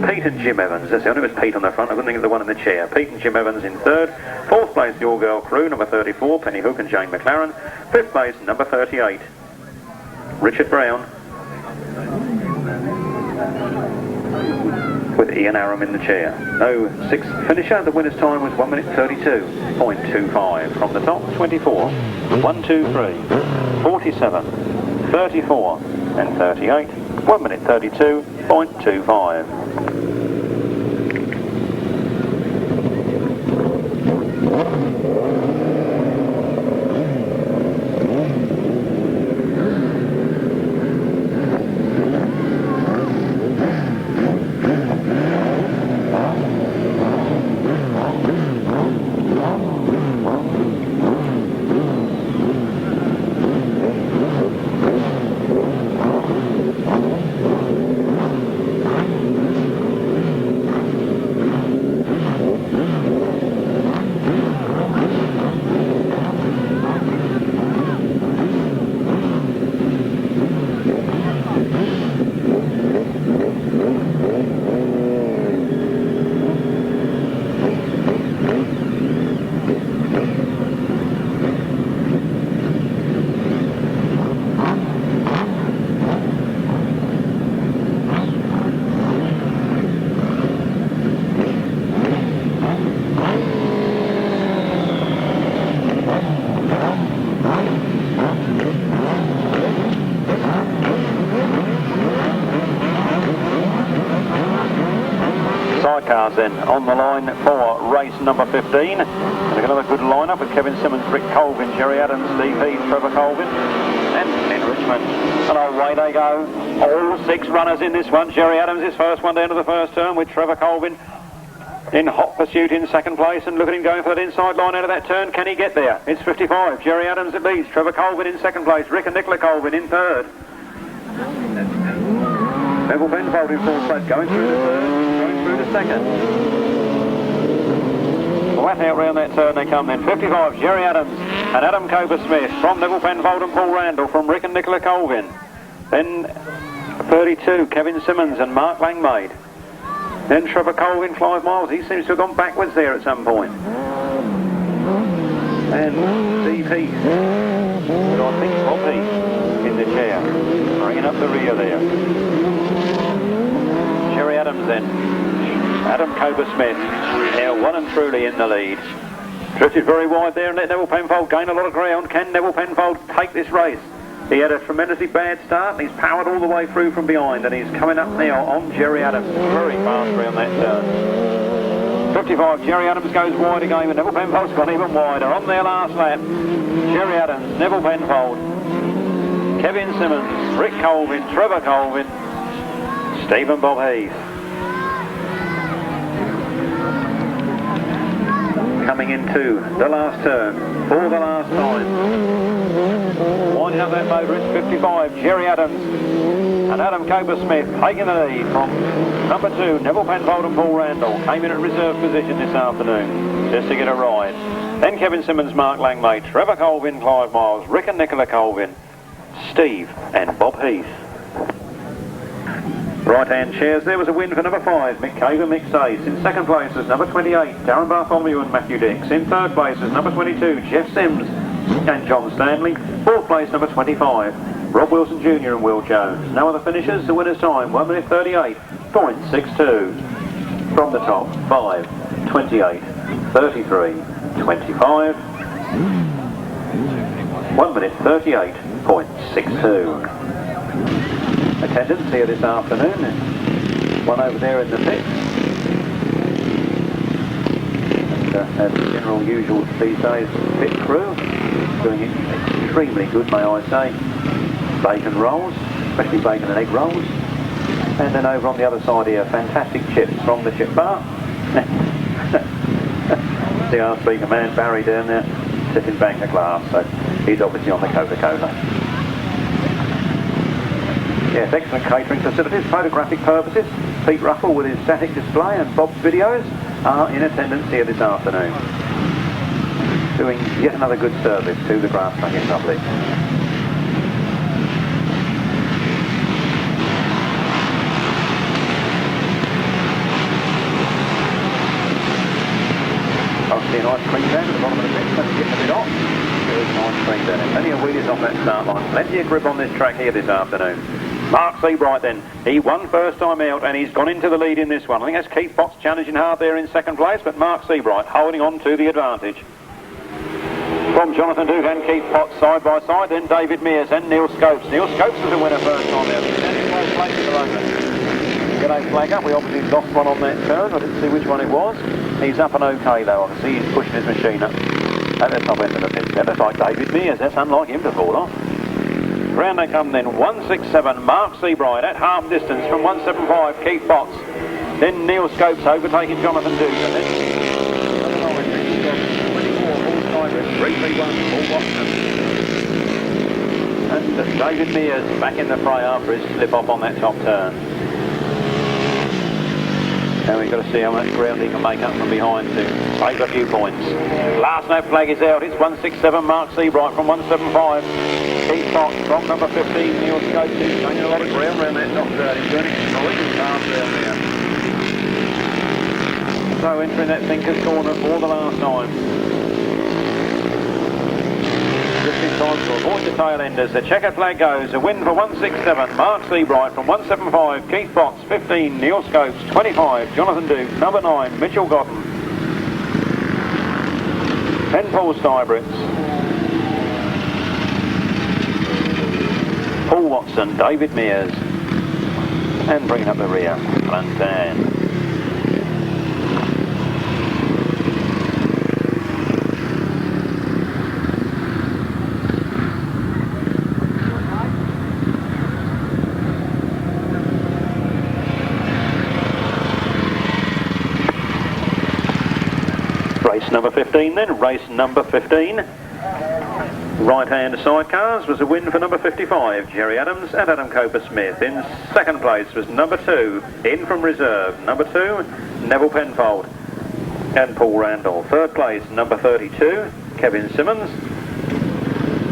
Pete and Jim Evans. That's the only was Pete on the front. I couldn't think of the one in the chair. Pete and Jim Evans in third. Fourth place, the all-girl crew, number 34, Penny Hook and Jane McLaren. Fifth place, number 38, Richard Brown, with Ian Aram in the chair. No sixth finisher. The winner's time was 1 minute 32.25. From the top, 24, 1, 2, 3, 47, 34 and 38. 1 minute 32.25. Sidecars then on the line for race number 15. And another good lineup with Kevin Simmons, Rick Colvin, Jerry Adams, Steve Heath, Trevor Colvin and Ben Richmond. And away they go. All 6 runners in this one. Jerry Adams is first one down to the first turn with Trevor Colvin in hot pursuit in second place, and look at him going for that inside line out of that turn. Can he get there? It's 55. Jerry Adams at leads. Trevor Colvin in second place. Rick and Nicola Colvin in third. Nevill Penfold in fourth place, going through the third, going through the second. Flat out round that turn they come then. 55, Jerry Adams and Adam Coper-Smith from Nevill Penfold and Paul Randall from Rick and Nicola Colvin. Then 32, Kevin Simmons and Mark Langmaid. Then Trevor Colvin, Clive Miles. He seems to have gone backwards there at some point. And Steve Heath, but I think Bob Heath in the chair, bringing up the rear there. Jerry Adams then, Adam Coper-Smith, now one and truly in the lead. Drifted very wide there and let Nevill Penfold gain a lot of ground. Can Nevill Penfold take this race? He had a tremendously bad start and he's powered all the way through from behind, and he's coming up now on Jerry Adams. Very fast around that turn. 55, Jerry Adams goes wide again, but Nevill Penfold's gone even wider. On their last lap, Jerry Adams, Nevill Penfold, Kevin Simmons, Rick Colvin, Trevor Colvin, Stephen Bob Heath. Coming into the last turn for the last time. Winding up that motor, it's 55, Jerry Adams and Adam Coper-Smith taking the lead from number 2, Nevill Penfold and Paul Randall. Came in at reserve position this afternoon just to get a ride. Then Kevin Simmons, Mark Langmaid, Trevor Colvin, Clive Miles, Rick and Nicola Colvin, Steve and Bob Heath. Right-hand chairs, there was a win for number 5, Mick Cave and Mick Cave. In second place was number 28, Darren Bartholomew and Matthew Dix. In third place was number 22, Jeff Sims and John Stanley. Fourth place, number 25, Rob Wilson Jr. and Will Jones. No other finishers, the winner's time, 1 minute 38.62. From the top, 5, 28, 33, 25. 1 minute 38.62. Attendance here this afternoon, one over there in the pit. And as general usual these days, pit crew doing it extremely good, may I say. Bacon rolls, especially bacon and egg rolls. And then over on the other side here, fantastic chips from the chip bar. See our speaker man Barry down there, sitting back in a glass, so he's obviously on the Coca-Cola. Yes, excellent catering facilities, photographic purposes. Pete Ruffle with his static display and Bob's videos. are in attendance here this afternoon, doing yet another good service to the Grasstrack in public. See an ice cream down at the bottom of the pit, so it's getting a bit hot. There's an ice cream down there. Plenty of wheelies off that start line. Plenty of grip on this track here this afternoon. Mark Seabright then. He won first time out and he's gone into the lead in this one. I think that's Keith Potts challenging hard there in second place, but Mark Seabright holding on to the advantage. From Jonathan Duke and Keith Potts side by side, then David Mears and Neil Scopes. Neil Scopes was the winner first time out. He's in first place at the moment. G'day flag up, we obviously lost one on that turn, I didn't see which one it was. He's up and okay though, I can see he's pushing his machine up at the top end of the pit. That looks like David Mears, that's unlike him to fall off. Round they come then, 167, Mark Seabright at half distance from 175, Keith Potts. Then Neil Scopes overtaking Jonathan Duke. And then 24, 331, and David Mears back in the fray after his slip off on that top turn. Now we've got to see how much ground he can make up from behind to save a few points. Last no flag is out. It's 167 Mark Seabright from 175. Keith Potts from number 15. Neil Scopes is gaining a lot of ground around that top turn. He's turning really fast down there. So entering that thinker's corner for the last time. Just in time to avoid the tail enders. The checkered flag goes. A win for 167. Mark Seabright from 175. Keith Potts 15. Neil Scopes 25. Jonathan Duke number 9. Mitchell Gotten. Penfold Stybrits. Paul Watson. David Mears. And bringing up the rear. Plantan. Race number 15 then, race number 15. Right-hand sidecars was a win for number 55, Jerry Adams and Adam Coper-Smith. In second place was number 2, in from reserve, number 2, Nevill Penfold and Paul Randall. Third place, number 32, Kevin Simmons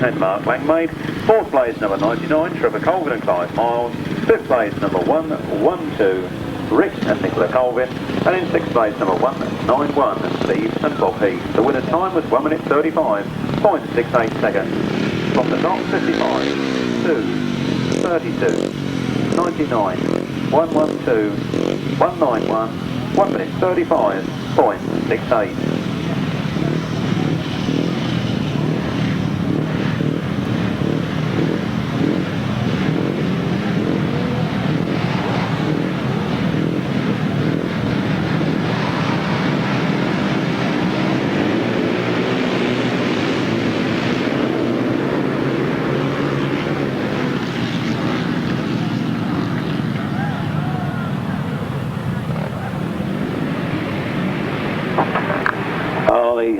and Mark Langmaid. Fourth place, number 99, Trevor Colvin and Clive Miles. Fifth place, number 112, Rick and Nicola Colvin, and in sixth place number 191, Steve and Bob Heath. The winner's time was 1 minute 35.68 seconds. From the top, 55, 2, 32, 99, 112, 191, 1 minute 35.68.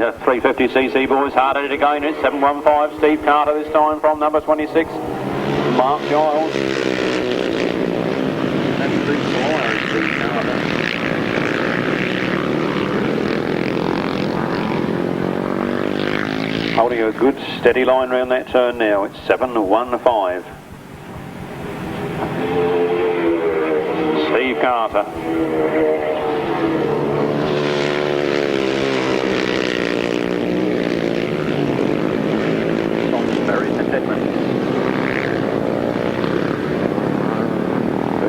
The 350cc boys hard at it again. It's 715 Steve Carter this time from number 26 Mark Giles. That's Steve Carter. Holding a good steady line round that turn now. It's 715. Steve Carter.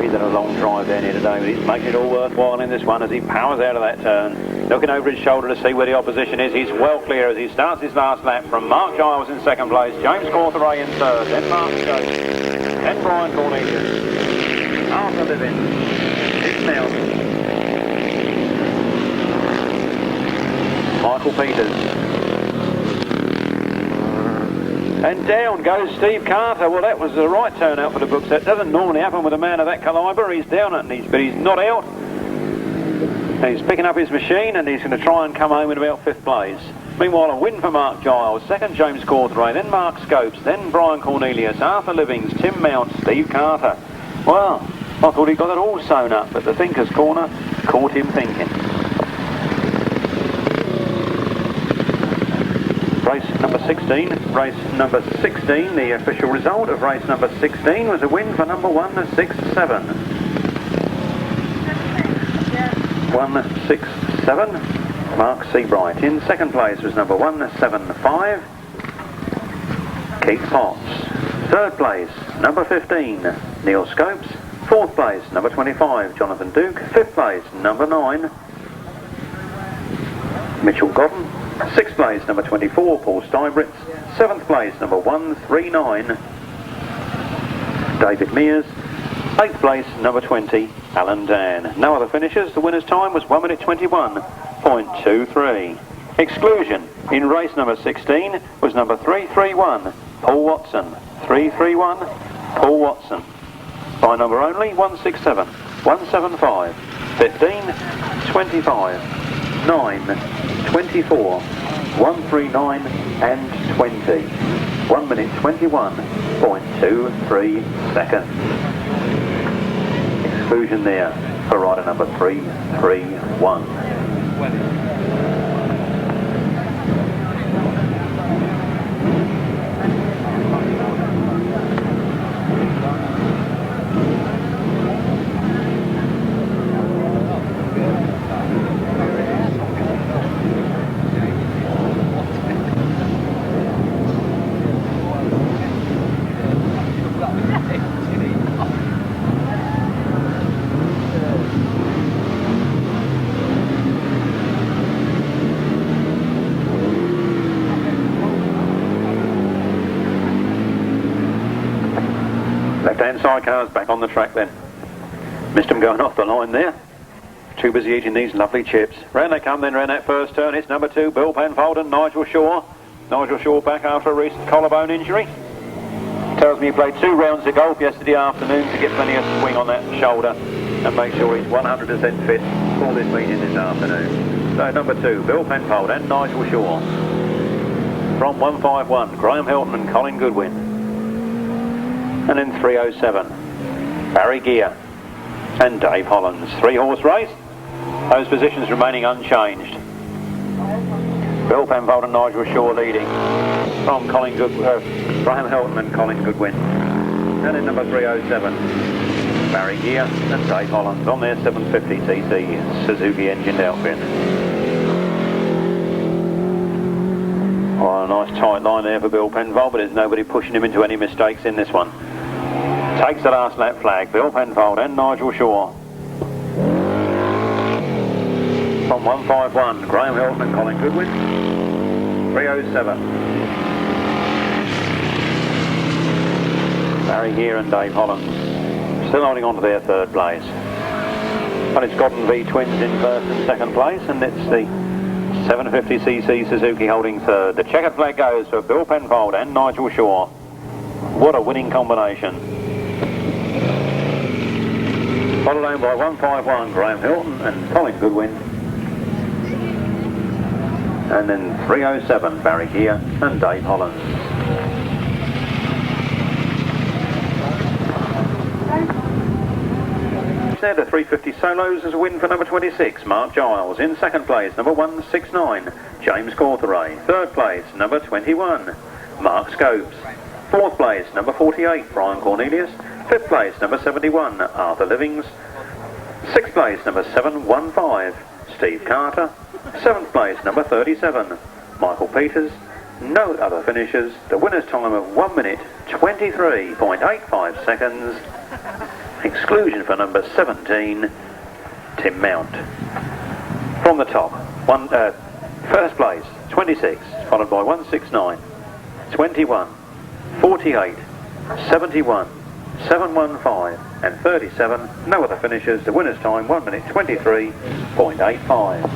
He's done a long drive down here today, but he's making it all worthwhile in this one as he powers out of that turn. Looking over his shoulder to see where the opposition is. He's well clear as he starts his last lap from Mark Giles in second place, James Cawthorey in third, then Mark Scopes, then Brian Cornelius, Arthur Living, Dick Nelson, Michael Peters. And down goes Steve Carter. Well, that was the right turn out for the books. That doesn't normally happen with a man of that calibre. He's down it, but he's not out. And he's picking up his machine, and he's going to try and come home in about 5th place. Meanwhile, a win for Mark Giles, second James Cawthorey, then Mark Scopes, then Brian Cornelius, Arthur Livings, Tim Mount, Steve Carter. Well, I thought he got it all sewn up, but the thinker's corner caught him thinking. Race number 16. Race number 16, the official result of race number 16 was a win for number 167. 167, Mark Seabright. In second place was number 175, Keith Potts. Third place, number 15, Neil Scopes. Fourth place, number 25, Jonathan Duke. Fifth place, number 9, Mitchell Godden. Sixth place, number 24, Paul Steinbritz. Seventh place, number 139, David Mears. Eighth place, number 20, Alan Dan. No other finishers. The winner's time was 1 minute 21.23. Exclusion in race number 16 was number 331, Paul Watson. 331, Paul Watson. By number only, 167, 175, 15, 25, 9, 24, 139 and 20. 1 minute 21.23 seconds. Exclusion there for rider number 331. Left-hand sidecars back on the track then. Missed them going off the line there. Too busy eating these lovely chips. Round they come then, round that first turn. It's number 2, Bill Penfold and Nigel Shaw. Nigel Shaw back after a recent collarbone injury. Tells me he played 2 rounds of golf yesterday afternoon to get plenty of swing on that shoulder and make sure he's 100% fit for this meeting this afternoon. So number 2, Bill Penfold and Nigel Shaw. From 151, Graham Hilton and Colin Goodwin. And in 307, Barry Gear and Dave Hollands. 3-horse race, those positions remaining unchanged. Bill Penfold and Nigel Shaw leading from Graham Hilton and Colin Goodwin. And in number 307, Barry Gear and Dave Hollands on their 750cc Suzuki engined outfit. Oh, a nice tight line there for Bill Penfold, but there's nobody pushing him into any mistakes in this one. Takes the last lap flag, Bill Penfold and Nigel Shaw. From 151, Graham Hilton and Colin Goodwin. 307. Barry Gear and Dave Hollands still holding on to their third place. But it's Godden V Twins in first and second place, and it's the 750cc Suzuki holding third. The checkered flag goes for Bill Penfold and Nigel Shaw. What a winning combination. Followed on by 151, Graham Hilton and Colin Goodwin. And then 307, Barry Gear and Dave Hollands. There, the 350 solos as a win for number 26, Mark Giles. In second place, number 169, James Cawthorey. Third place, number 21, Mark Scopes. Fourth place, number 48, Brian Cornelius. Fifth place, number 71, Arthur Livings. Sixth place, number 715, Steve Carter. Seventh place, number 37, Michael Peters. No other finishers. The winner's time of 1 minute 23.85 seconds. Exclusion for number 17, Tim Mount. From the top, first place, 26, followed by 169, 21, 48, 71, 715 and 37. No other finishers. The winner's time 1 minute 23.85.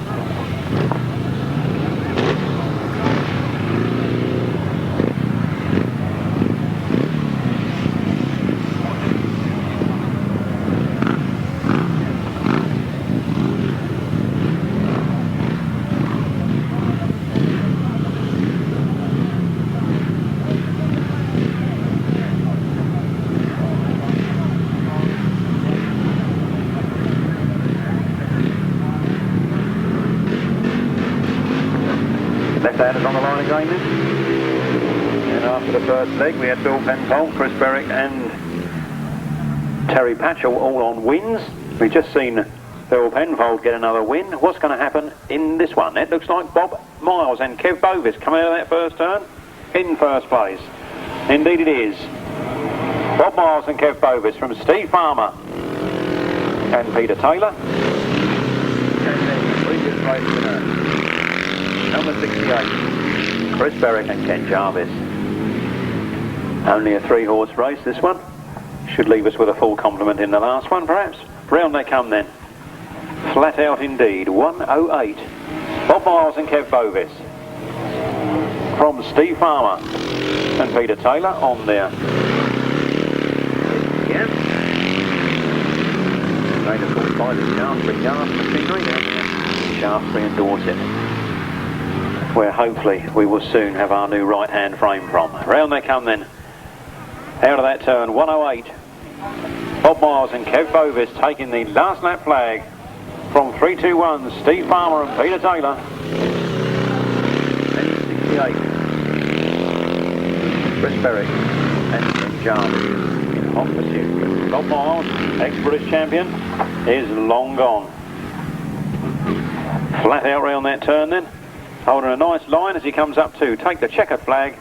leg. We had Bill Penfold, Chris Berwick and Terry Patchell all on wins. We've just seen Bill Penfold get another win. What's going to happen in this one? It looks like Bob Miles and Kev Bovis coming out of that first turn in first place. Indeed it is. Bob Miles and Kev Bovis from Steve Farmer and Peter Taylor. And then the previous race winner, number 68, Chris Berwick and Ken Jarvis. Only a 3-horse race, this one. Should leave us with a full complement in the last one, perhaps. Round they come then. Flat out indeed, 108. Bob Miles and Kev Bovis. From Steve Farmer and Peter Taylor on there. Yeah. Made of course by the Shaftesbury Yard machinery down there. Shaftesbury and Dorset. Where hopefully we will soon have our new right-hand frame from. Round they come then. Out of that turn, 108. Bob Miles and Kev Bovis taking the last lap flag from 3-2-1, Steve Farmer and Peter Taylor. And 68. Chris Berwick and Ken Jarvis in hot pursuit. Bob Miles, ex-British champion, is long gone. Flat out round that turn then. Holding a nice line as he comes up to take the checkered flag.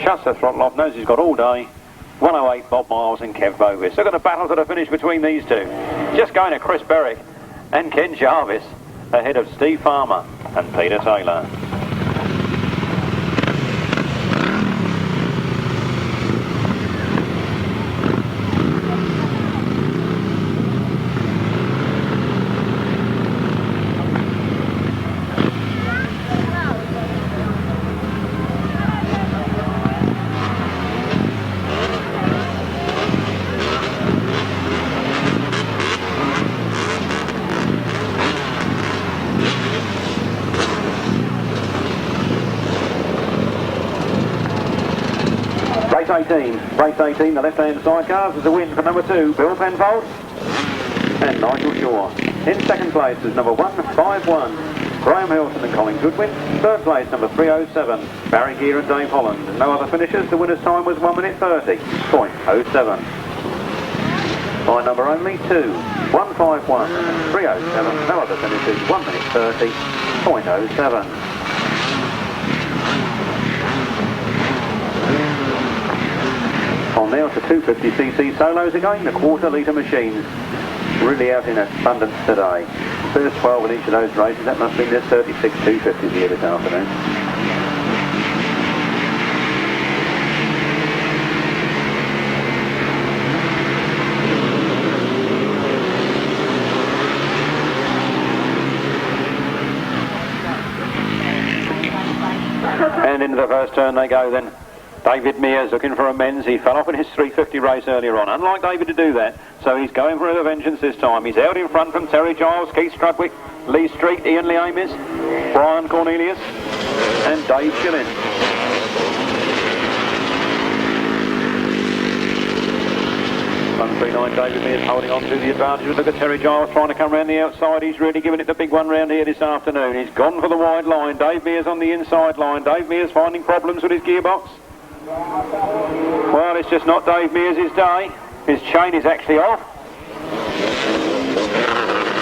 Shuts the throttle off, knows he's got all day. 108 Bob Miles and Kev Bovis. They're going to battle to the finish between these two. Just going to Chris Berwick and Ken Jarvis ahead of Steve Farmer and Peter Taylor. Race 18, the left-hand sidecars is a win for number 2, Bill Penfold and Nigel Shaw. In second place is number 151, Graham Hilton and Colin Goodwin. Third place, number 307, Barry Gear and Dave Holland. No other finishers. The winner's time was 1 minute 30.07. By number only 2, 151 and 307. No other finishers. 1 minute 30.07. On now to 250cc solos again, the quarter-litre machines. Really out in abundance today. First 12 in each of those races, that must be there's 36 250s here this afternoon. And into the first turn they go then. David Mears looking for amends. He fell off in his 350 race earlier on. Unlike David to do that, so he's going for a vengeance this time. He's out in front from Terry Giles, Keith Strudwick, Lee Street, Ian Leamis, Brian Cornelius and Dave Schilling. 139 David Mears holding on to the advantage. Look at Terry Giles trying to come round the outside. He's really giving it the big one round here this afternoon. He's gone for the wide line. Dave Mears on the inside line. Dave Mears finding problems with his gearbox. Well, it's just not Dave Mears' day. His chain is actually off.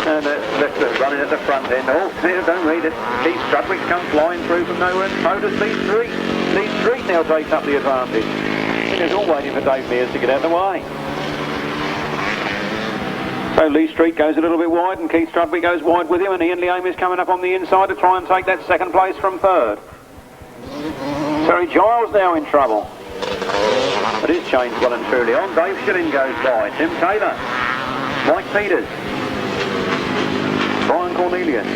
And that's running at the front end. Oh, don't read it. Keith Strudwick comes flying through from nowhere. So does Lee Street. Lee Street now takes up the advantage. And they're all waiting for Dave Mears to get out of the way. So Lee Street goes a little bit wide and Keith Strudwick goes wide with him, and Ian Leamis is coming up on the inside to try and take that second place from third. Terry Giles now in trouble. But his chain's well and truly on. Dave Schilling goes by. Tim Taylor. Mike Peters. Brian Cornelius.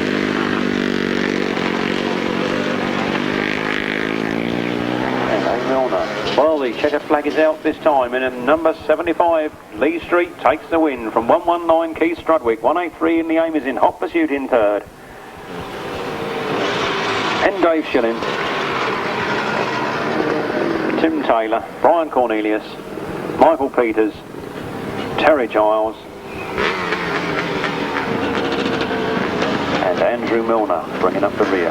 And A. Milner. Well, the checkered flag is out this time, and in number 75, Lee Street takes the win from 119 Keith Strudwick. 183 in the aim is in hot pursuit in third. And Dave Schilling. Tim Taylor, Brian Cornelius, Michael Peters, Terry Giles and Andrew Milner bringing up the rear.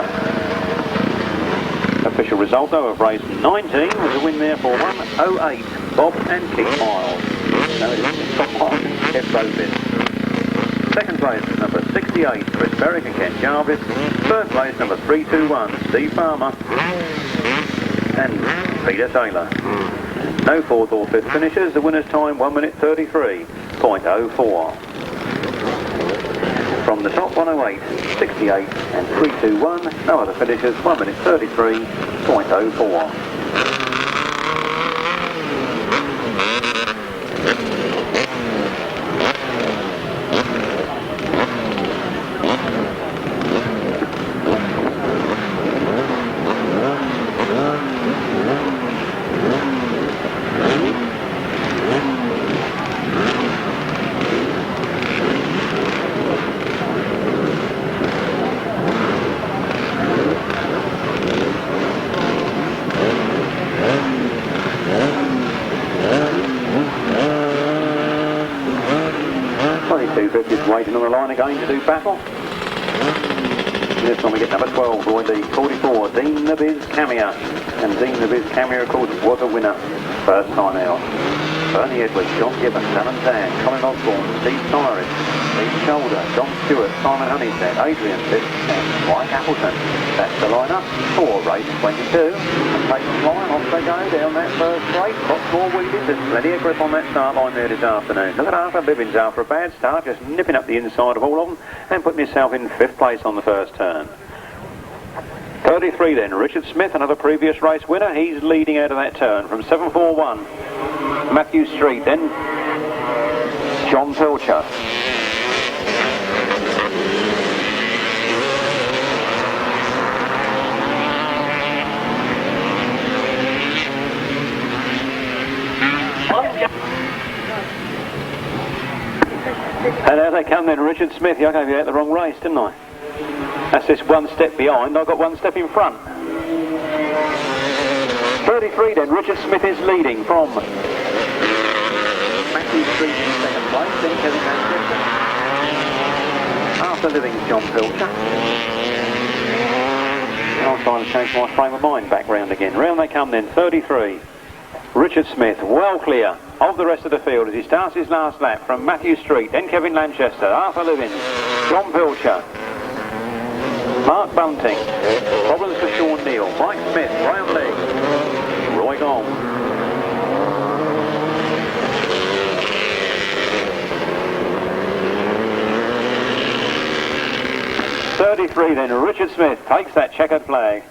The Official result though of race 19 was a win there for 1:08, Bob and Keith Miles. No, it isn't Scott Miles, it's Kev Bowman. Second place, number 68, Chris Berwick and Ken Jarvis. Third place, number 321, Steve Farmer and Peter Taylor. No fourth or fifth finishers. The winner's time 1:33.04. From the top, 1:08, 68 and 321. No other finishers. 1:33.04. Waiting on the line again to do battle. This time we get number 12, Roy Lee, 44, Dean the Biz Cameo. And Dean the Biz Cameo, of course, was a winner first time out. Bernie Edwards, John Gibbons, Alan Dan, Colin Osborne, Steve Cyrus, Steve Shoulder, John Stewart, Simon Honeysett, Adrian Fitz and Mike Appleton. That's the lineup for race 22. And take the line, off they go down that first straight. Lots more wheelies, there's plenty of grip on that start line there this afternoon. Look at Arthur Bibbins after a bad start, just nipping up the inside of all of them and putting himself in 5th place on the first turn. 33 then, Richard Smith, another previous race winner. He's leading out of that turn from 741. Matthew Street, then John Pilcher. And out they come then, Richard Smith. I gave you out the wrong race, didn't I? That's just one step behind. I've got one step in front. 33 then, Richard Smith is leading from Matthew Street in second place, then Kevin Manchester. After Living's John Pilcher. I'll try and change my frame of mind back round again. Round they come then, 33. Richard Smith, well clear of the rest of the field as he starts his last lap from Matthew Street, then Kevin Lanchester, Arthur Livins, John Pilcher, Mark Bunting, problems for Sean Neal, Mike Smith, Graham Lee, Roy Gong. .33 then, Richard Smith takes that checkered flag.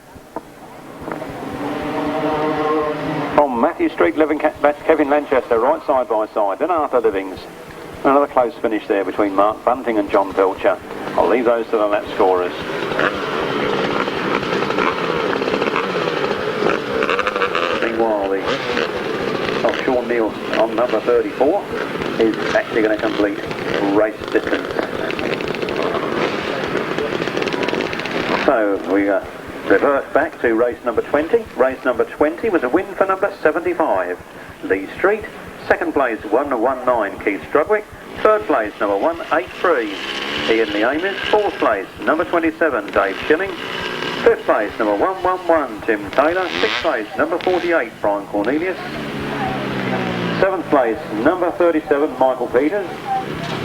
From Matthew Street, that's Kevin Lanchester, right side by side, then Arthur Livings. Another close finish there between Mark Bunting and John Pilcher. I'll leave those to the lap scorers. Meanwhile, Sean Neal on number 34 is actually going to complete race distance. So we revert back to race number 20. Race number 20 was a win for number 75, Lee Street. Second place, 119, Keith Strudwick. Third place, number 183, Ian Leamis. Fourth place, number 27, Dave Schilling. Fifth place, number 111, Tim Taylor. Sixth place, number 48, Brian Cornelius. Seventh place, number 37, Michael Peters.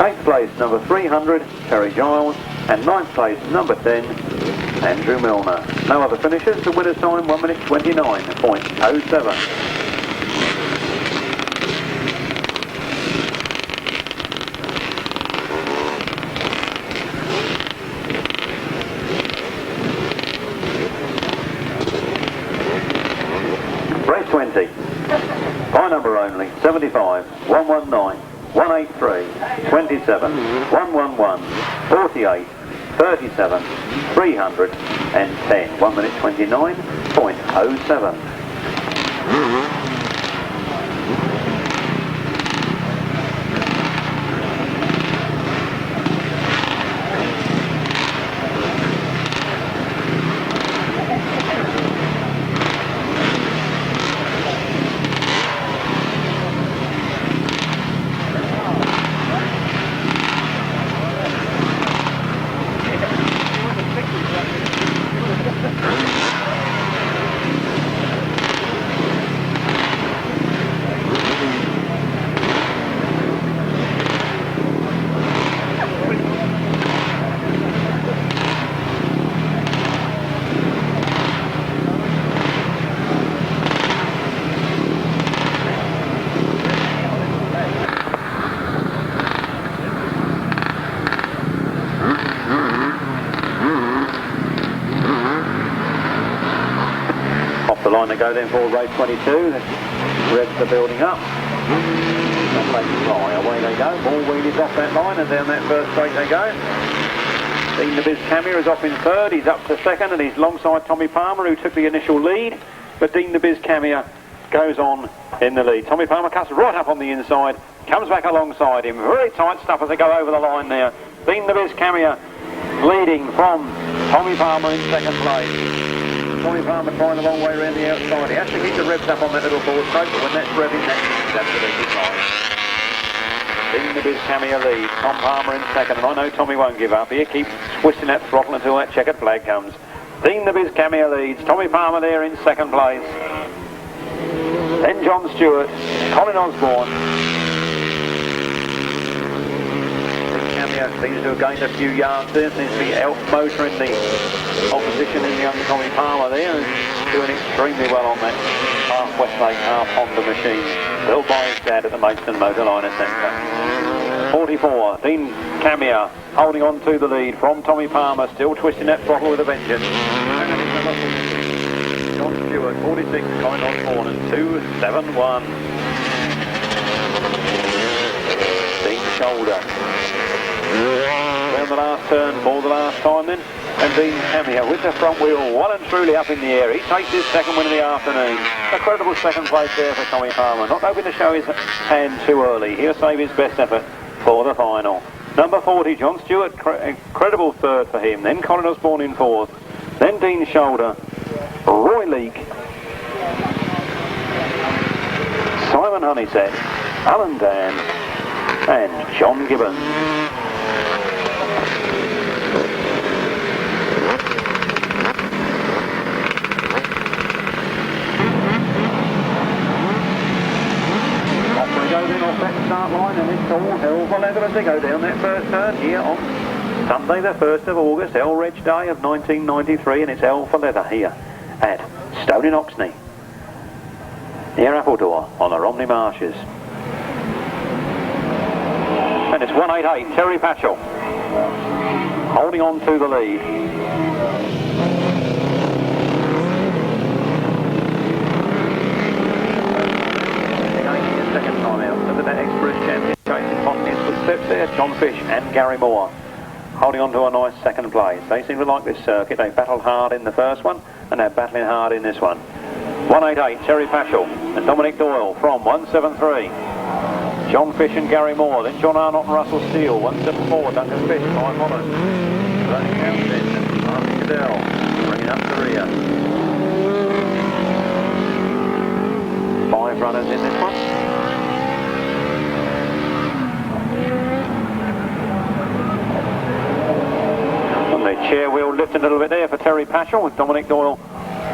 Eighth place, number 300, Terry Giles. And ninth place, number 10, Andrew Milner. No other finishers. The winner's time 1:29.07. Race 20. By number only. 75, 119, 183, 27, 111, 48, 37, 310. 1:29.07. go then for race 22. The revs are building up. And they fly. Away they go. More wheelies off that line and down that first straight they go. Dean the Biz Camia is off in third. He's up to second and he's alongside Tommy Palmer, who took the initial lead. But Dean the Biz Camia goes on in the lead. Tommy Palmer cuts right up on the inside, comes back alongside him. Very tight stuff as they go over the line there. Dean the Biz Camia leading from Tommy Palmer in second place. Tommy Palmer trying the long way around the outside. He has to keep the revs up on that little forward stroke, but when that's revving, that's absolutely fine. Dean the Biz Camia leads. Tom Palmer in second, and I know Tommy won't give up. He keeps twisting that throttle until that checkered flag comes. Dean the Biz Camia leads. Tommy Palmer there in second place. Then John Stewart, Colin Osborne. Camia seems to have gained a few yards there. Seems to be out motoring the opposition in the young Tommy Palmer there, and doing extremely well on that half Westlake, half Honda machine, built by his dad at the Maidstone Motor Liner Centre. 44, Dean Camia holding on to the lead from Tommy Palmer, still twisting that throttle with a vengeance. John Stewart, 46, Colin Osborne, and 271. Dean Shoulder. Down the last turn for the last time then, and Dean Camia with the front wheel well and truly up in the air. He takes his second win of the afternoon. A credible second place there for Tommy Palmer. Not hoping to show his hand too early. He'll save his best effort for the final. Number 40, John Stewart, credible third for him. Then Colin Osborne in fourth. Then Dean Shoulder, Roy Leake, Simon Honeysett, Alan Dan, and John Gibbons. Off that start line, and it's all hell for leather as they go down that first turn here on Sunday the 1st of August, LREG Day of 1993, and it's hell for leather here at Stone in Oxney, near Appledore on the Romney Marshes. And it's 188, Terry Patchell holding on to the lead. Second time out, so that Express champion chasing on his footsteps there, John Fish and Gary Moore holding on to a nice second place. They seem to like this circuit. They battled hard in the first one and they're battling hard in this one. 188, Terry Patchell and Dominic Doyle from 173. John Fish and Gary Moore, then John Arnott and Russell Steele, 174, Duncan Fish, 5 Holland. Running out then, Martin Cadell, bringing up the rear. 5 runners in this one. And the chair wheel lifting a little bit there for Terry Patchell, with Dominic Doyle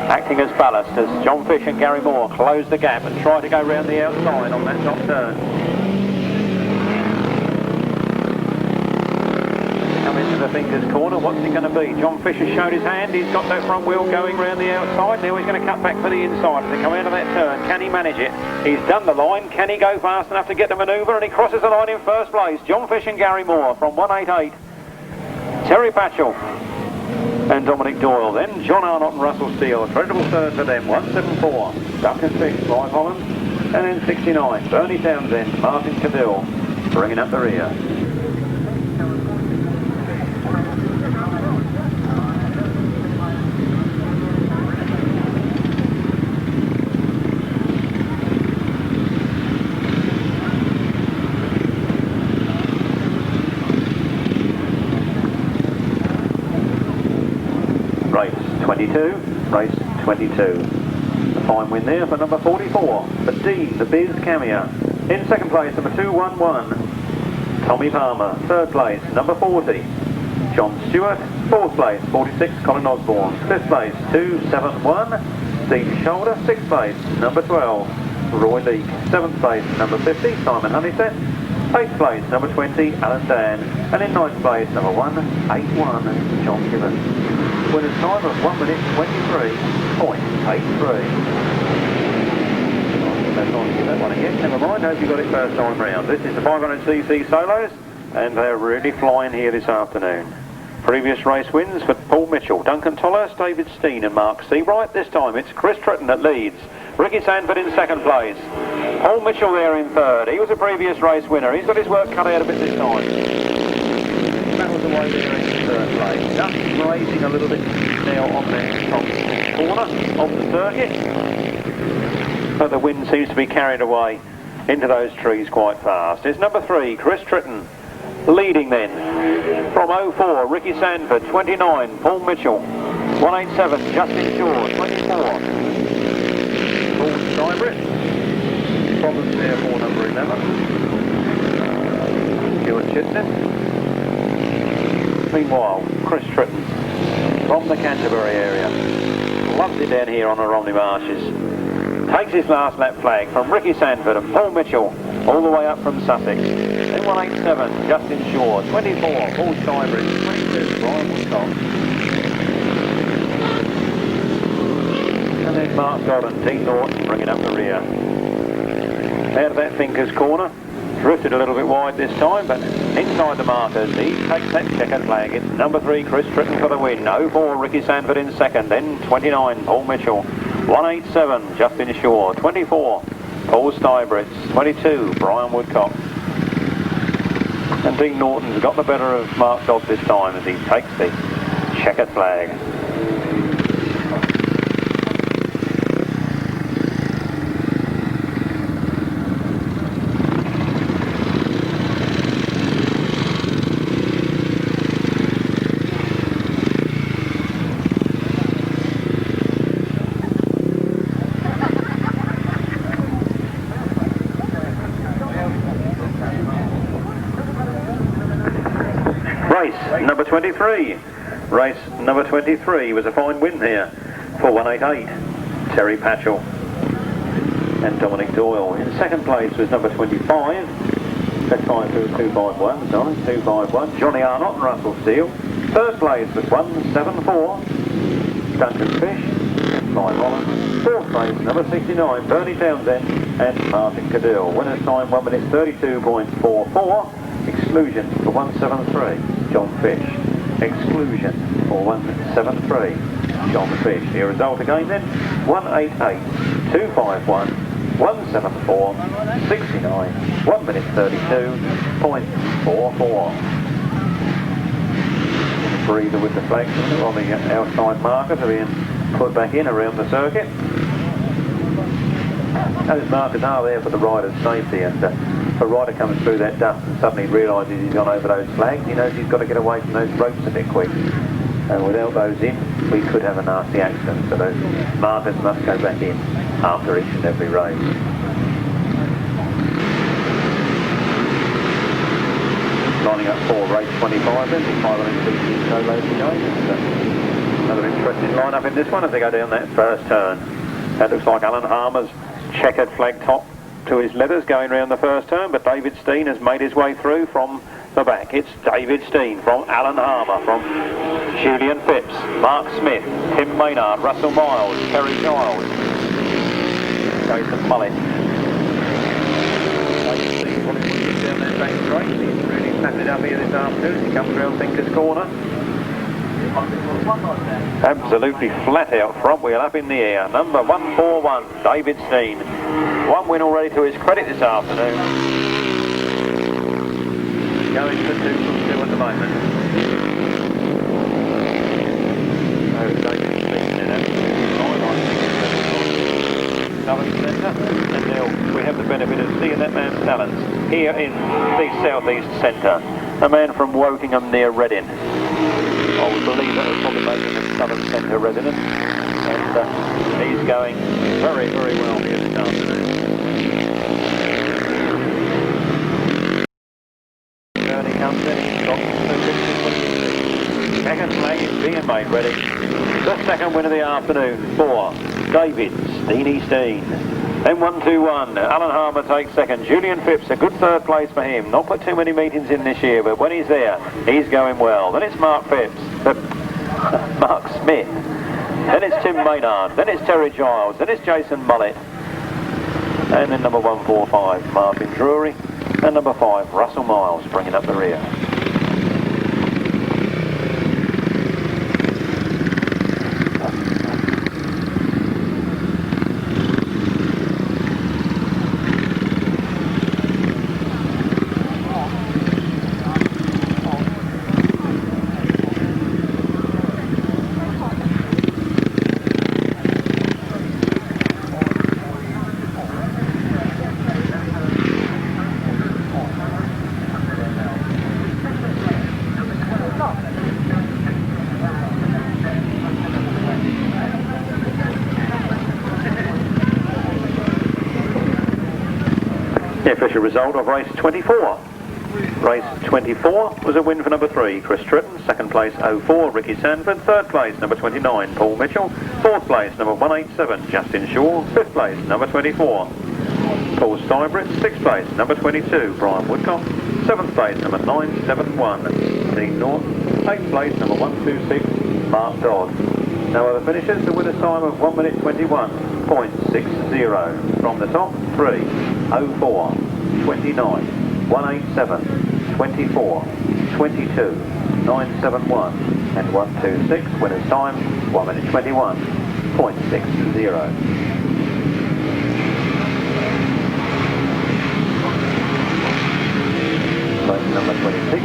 acting as ballast as John Fish and Gary Moore close the gap and try to go round the outside on that top turn. Come into the fingers corner, what's it going to be? John Fish has showed his hand, he's got that front wheel going round the outside, now he's going to cut back for the inside as they come out of that turn. Can he manage it? He's done the line, can he go fast enough to get the manoeuvre, and he crosses the line in first place. John Fish and Gary Moore from 188. Terry Patchell and Dominic Doyle, then John Arnott and Russell Steele, a credible third for them, 174. Duncan Fish, 5 Holland, and then 69, Bernie Townsend, Martin Cadell, bringing up the rear. Race 22. A fine win there for number 44, but Dean the Biz Camia. In second place, number 211, Tommy Palmer. Third place, number 40, John Stewart. Fourth place, 46, Colin Osborne. Fifth place, 271, Dean Shoulder. Sixth place, number 12, Roy Leake. Seventh place, number 50, Simon Honeysett. Eighth place, number 20, Alan Dan. And in ninth place, number 181, John Gibbons. Winner's time of 1 minute 23.83. That's not to get that one again. Never mind, hope you got it first time round. This is the 500cc solos, and they're really flying here this afternoon. Previous race wins for Paul Mitchell, Duncan Tolhurst, David Steen and Mark Seabright. This time it's Chris Tritton that leads. Ricky Sanford in second place. Paul Mitchell there in third. He was a previous race winner. He's got his work cut out a bit this time. Battles away there in third place. Just grazing a little bit now on that top corner of the circuit. But the wind seems to be carried away into those trees quite fast. It's number 3, Chris Tritton, leading then. From 04, Ricky Sanford, 29, Paul Mitchell, 187, Justin Shaw, 24. Paul Seabright, problems there for number 11. Stuart Chitnett. Meanwhile, Chris Tritton from the Canterbury area loves it down here on the Romney Marshes. Takes his last lap flag from Ricky Sanford and Paul Mitchell all the way up from Sussex. Then 187, Justin Shaw, 24, Paul Seabright, 22, Brian Woodcock. And then Mark Dodd and Dean Norton bringing up the rear. Out of that Finker's corner. Drifted a little bit wide this time, but inside the markers, he takes that checkered flag. It's number 3, Chris Tritton for the win. 04, Ricky Sanford in second. Then 29, Paul Mitchell. 187, Justin Shaw. 24, Paul Seabright. 22, Brian Woodcock. And Dean Norton's got the better of Mark Dodd this time as he takes the checkered flag. Number 23. Race number 23 was a fine win here for 188. Terry Patchell and Dominic Doyle. In second place was number 25. That time through 251, sorry, 251. Johnny Arnott and Russell Steele. Third place was 174. Duncan Fish and Fly Holland. Fourth place, number 69, Bernie Townsend and Martin Cadell. Winner's time 1 minute 32.44. Exclusion for 173. John Fish. Exclusion for 173. John Fish. The result again then, 188, 251, 174, 69, 1 minute 32.44. Breather with the flags on the outside markers are being put back in around the circuit. Those markers are there for the rider's safety, and if a rider comes through that dust and suddenly realises he's gone over those flags, he knows he's got to get away from those ropes a bit quick. And without those in, we could have a nasty accident, so those markers must go back in after each and every race. Lining up for race 25 then, 516 so ladies and gentlemen. Another interesting line-up in this one as they go down that first turn. That looks like Alan Harmer's checkered flag top to his leathers going round the first turn, but David Steen has made his way through from the back. It's David Steen from Alan Harmer, from Julian Phipps, Mark Smith, Tim Maynard, Russell Miles, Terry Giles, Jason Mullet. David Steen probably down that back straight. He's really snapped it up here this afternoon. He comes round Finker's corner. Absolutely flat out front wheel up in the air. Number 141, David Steen. One win already to his credit this afternoon. Going for 2 from 2 at the moment. Oh, David Steen in it. Southern centre. And now we have the benefit of seeing that man's talents here in the southeast centre. A man from Wokingham near Reading. I would believe that was probably making the southern centre resident, and he's going very, very well here this afternoon. Journey comes in, second flag is being made ready. The second win of the afternoon for David Steenie Steen. Then 121, Alan Harmer takes second. Julian Phipps, a good third place for him. Not put too many meetings in this year, but when he's there, he's going well. Then it's Mark Phipps, Mark Smith. Then it's Tim Maynard. Then it's Terry Giles. Then it's Jason Mullet. And then number 145, Martin Drury. And number 5, Russell Miles, bringing up the rear. The official result of race 24. Race 24 was a win for number 3, Chris Tritton. Second place, 04, Ricky Sanford. Third place, number 29, Paul Mitchell. Fourth place, number 187, Justin Shaw. Fifth place, number 24, Paul Seabright. Sixth place, number 22, Brian Woodcock. Seventh place, number 971, Dean Norton. Eighth place, number 126, Mark Dodd. No other finishes. The winner's time of 1 minute 21.60. From the top, 3, 04, 29, 187, 24, 22, 971 and 126. Winner's time 1 minute 21.60. Race number 26,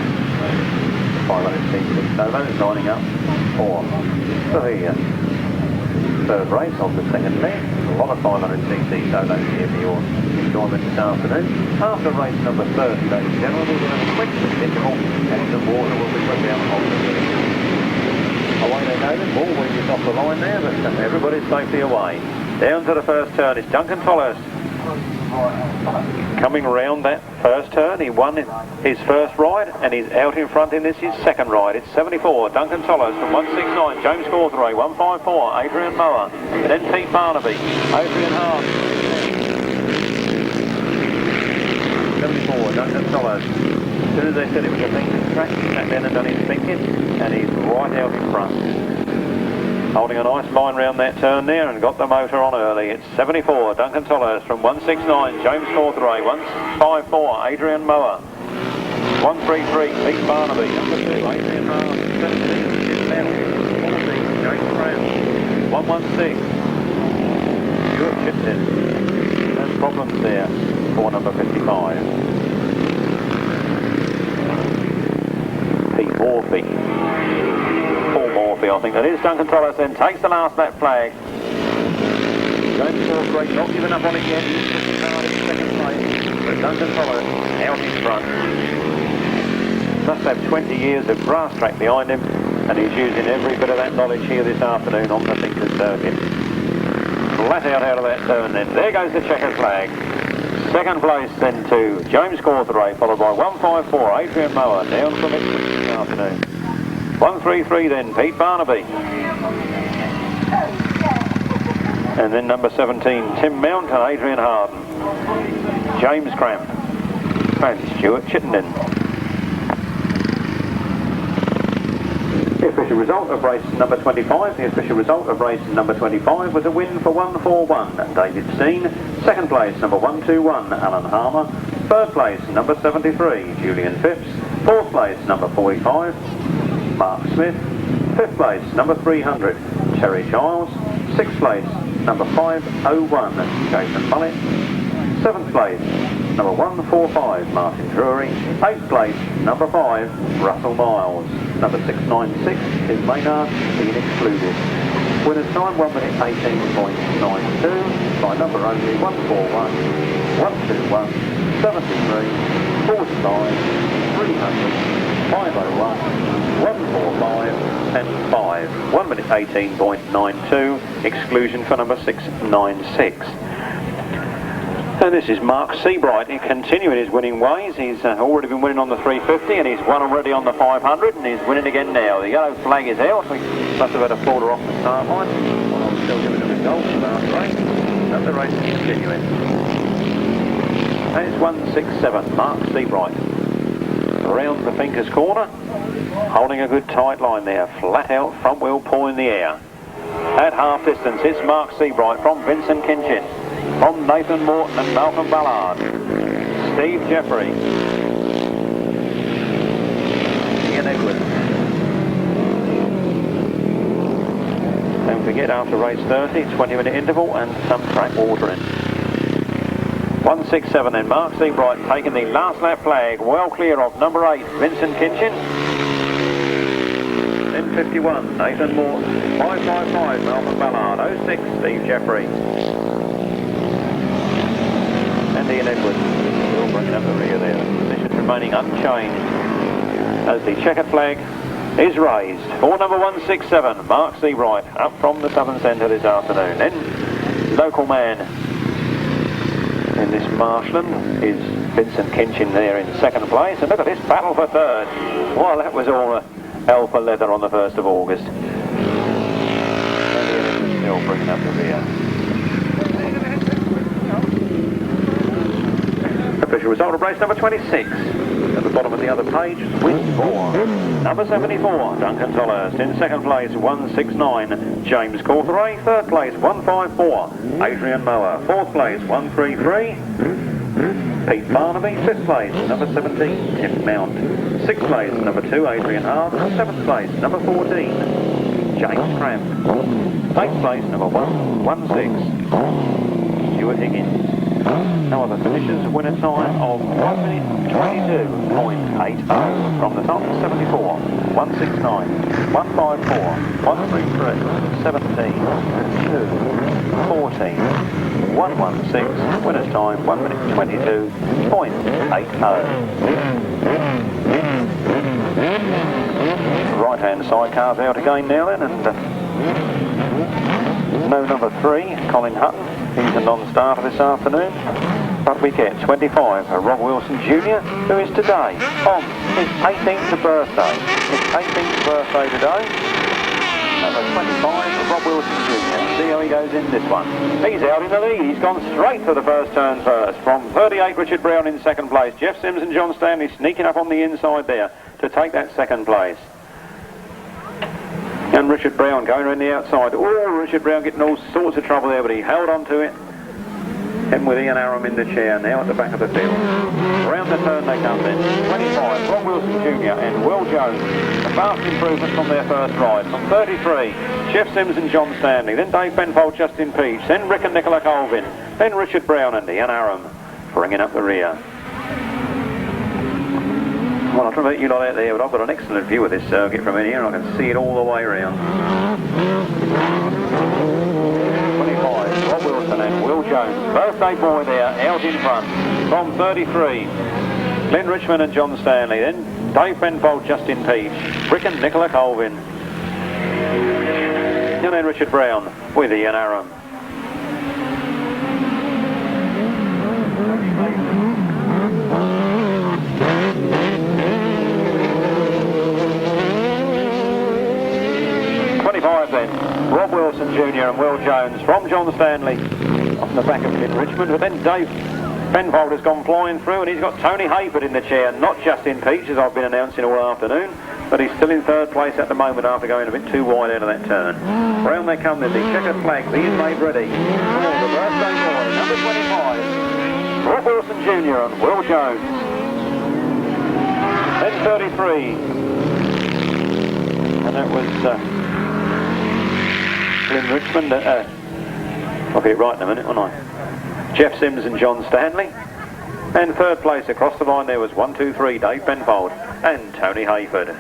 566 Nova is lining up for the third race of the second leg. A lot of 500cc solos here for your enjoyment this afternoon. After race number 30, ladies and gentlemen, we'll have a quick interval and the water will be put down on the field. Away they go then, ball wheels off the line there, but everybody's safely away. Down to the first turn is Duncan Tolhurst. Coming around that first turn, he won his first ride and he's out in front in this his second ride. It's 74, Duncan Tolhurst from 169, James Cawthray, 154, Adrian Mower, and then Pete Barnaby, Adrian Hart. 74, Duncan Tolhurst. As soon as they said it was a thinking track, he sat down and done his thinking, and he's right out in front. Holding a nice line round that turn there and got the motor on early. It's 74, Duncan Tolhurst from 169, James Cawthray, 154, Adrian Mower, 133, Pete Barnaby, number 2, Adrian Hart, 17, James Brown, 116, Stuart Chittenden. No problems there for number 55. Pete Morphy. I think that is. Duncan Tolhurst then takes the last lap flag. James Cawthray not giving up on it yet. He's pushing hard in second place. But Duncan Tolhurst out in front. Must have 20 years of Grasstrack behind him, and he's using every bit of that knowledge here this afternoon on the Thinkers Circuit. Flat out of that turn then. There goes the checkered flag. Second place then to James Cawthray, followed by 154, Adrian Mower, down from it this afternoon. 133 then, Pete Barnaby. And then number 17, Tim Mount and Adrian Harden. James Cramp and Stuart Chittenden. The official result of race number 25. The official result of race number 25 was a win for 141, David Steen. Second place, number 121, Alan Harmer. Third place, number 73, Julian Phipps. Fourth place, number 45, Mark Smith. Fifth place, number 300, Terry Giles. Sixth place, number 501, Jason Mullett. Seventh place, number 145, Martin Drury. Eighth place, number 5, Russell Miles. Number 696 is Maynard, being excluded. Winner's time 1 minute 18.92 by number only 141, 121, 73, 45, 300, 501, 145 and 5. 1 minute 18.92, exclusion for number 696. And this is Mark Seabright. He's continuing his winning ways. He's already been winning on the 350 and he's won already on the 500 and he's winning again now. The yellow flag is out. We must have had a falter off the start line. Well, I'm still giving him a goal for the last race. And the race is continuing. And it's 167, Mark Seabright. Around the Finker's corner, holding a good tight line there, flat out, front wheel pull in the air. At half distance, it's Mark Seabright from Vincent Kinchin, from Nathan Morton and Malcolm Ballard, Steve Jeffrey, Ian Edwards. Don't forget, after race 30, 20-minute interval and some track watering. 167 then, Mark Seabright taking the last lap flag, well clear of number 8, Vincent Kinchin. Then 51, Nathan Morton. 555, Malcolm Ballard. 06, Steve Jeffrey. And Ian Edwards. Still bringing up the rear there. Positions remaining unchanged as the checkered flag is raised. For number 167, Mark Seabright, up from the southern centre this afternoon. Then local man in in this marshland is Vincent Kinchin there in second place. And look at this battle for third. Well, that was all hell for leather on the 1st of August. And still bringing up the rear. Official result of race number 26. At the bottom of the other page, win 4. Number 74, Duncan Tolhurst. In second place, 169, James Cawthorne. Third place, 154, Adrian Mower. Fourth place, 133, Pete Barnaby. Fifth place, number 17, Tim Mount. Sixth place, number 2, Adrian Hart. Seventh place, number 14, James Cramp. Eighth place, number 116, Stuart Higgins. No other finishes. Winner time of 1 minute 22.80 from the top. 74, 169, 154, 133, 17, 2, 14, 116. Winner's time 1 minute 22.80. Right hand sidecars out again now then, and no number 3, Colin Hutton. He's a non-starter this afternoon. But we get 25, Rob Wilson Jr., who is today on his 18th birthday. His 18th birthday today. Number 25, Rob Wilson Jr. See how he goes in this one. He's out in the lead. He's gone straight for the first turn first. From 38, Richard Brown in second place. Jeff Sims and John Stanley sneaking up on the inside there to take that second place. And Richard Brown going around the outside. Oh, Richard Brown getting all sorts of trouble there, but he held on to it. And with Ian Aram in the chair, now at the back of the field. Round the turn they come then. 25, Rob Wilson Jr. and Will Jones. A vast improvement from their first ride. From 33, Jeff Sims and John Stanley. Then Dave Penfold, Justin Peach. Then Rick and Nicola Colvin. Then Richard Brown and Ian Aram bringing up the rear. Well, I don't know about you lot out there, but I've got an excellent view of this circuit from in here, and I can see it all the way around. 25, Rob Wilson and Will Jones. Birthday boy there, out in front. From 33, Glenn Richmond and John Stanley. Then Dave Penfold, Justin Peach. Rick and Nicola Colvin. And then Richard Brown with Ian Aram. Then Rob Wilson Jr. and Will Jones from John Stanley on the back of Glenn Richmond. But then Dave Penfold has gone flying through, and he's got Tony Hayford in the chair, not Justin Peach, as I've been announcing all afternoon, but he's still in third place at the moment after going a bit too wide out of that turn. Round they come then, the checkered flag being made ready. Oh, the birthday boy, number 25, Rob Wilson Jr. and Will Jones. Then 33, and that was Glenn Richmond, I'll get it right in a minute, won't I? Jeff Sims and John Stanley. And third place across the line there was 1, 2, 3, Dave Penfold and Tony Hayford.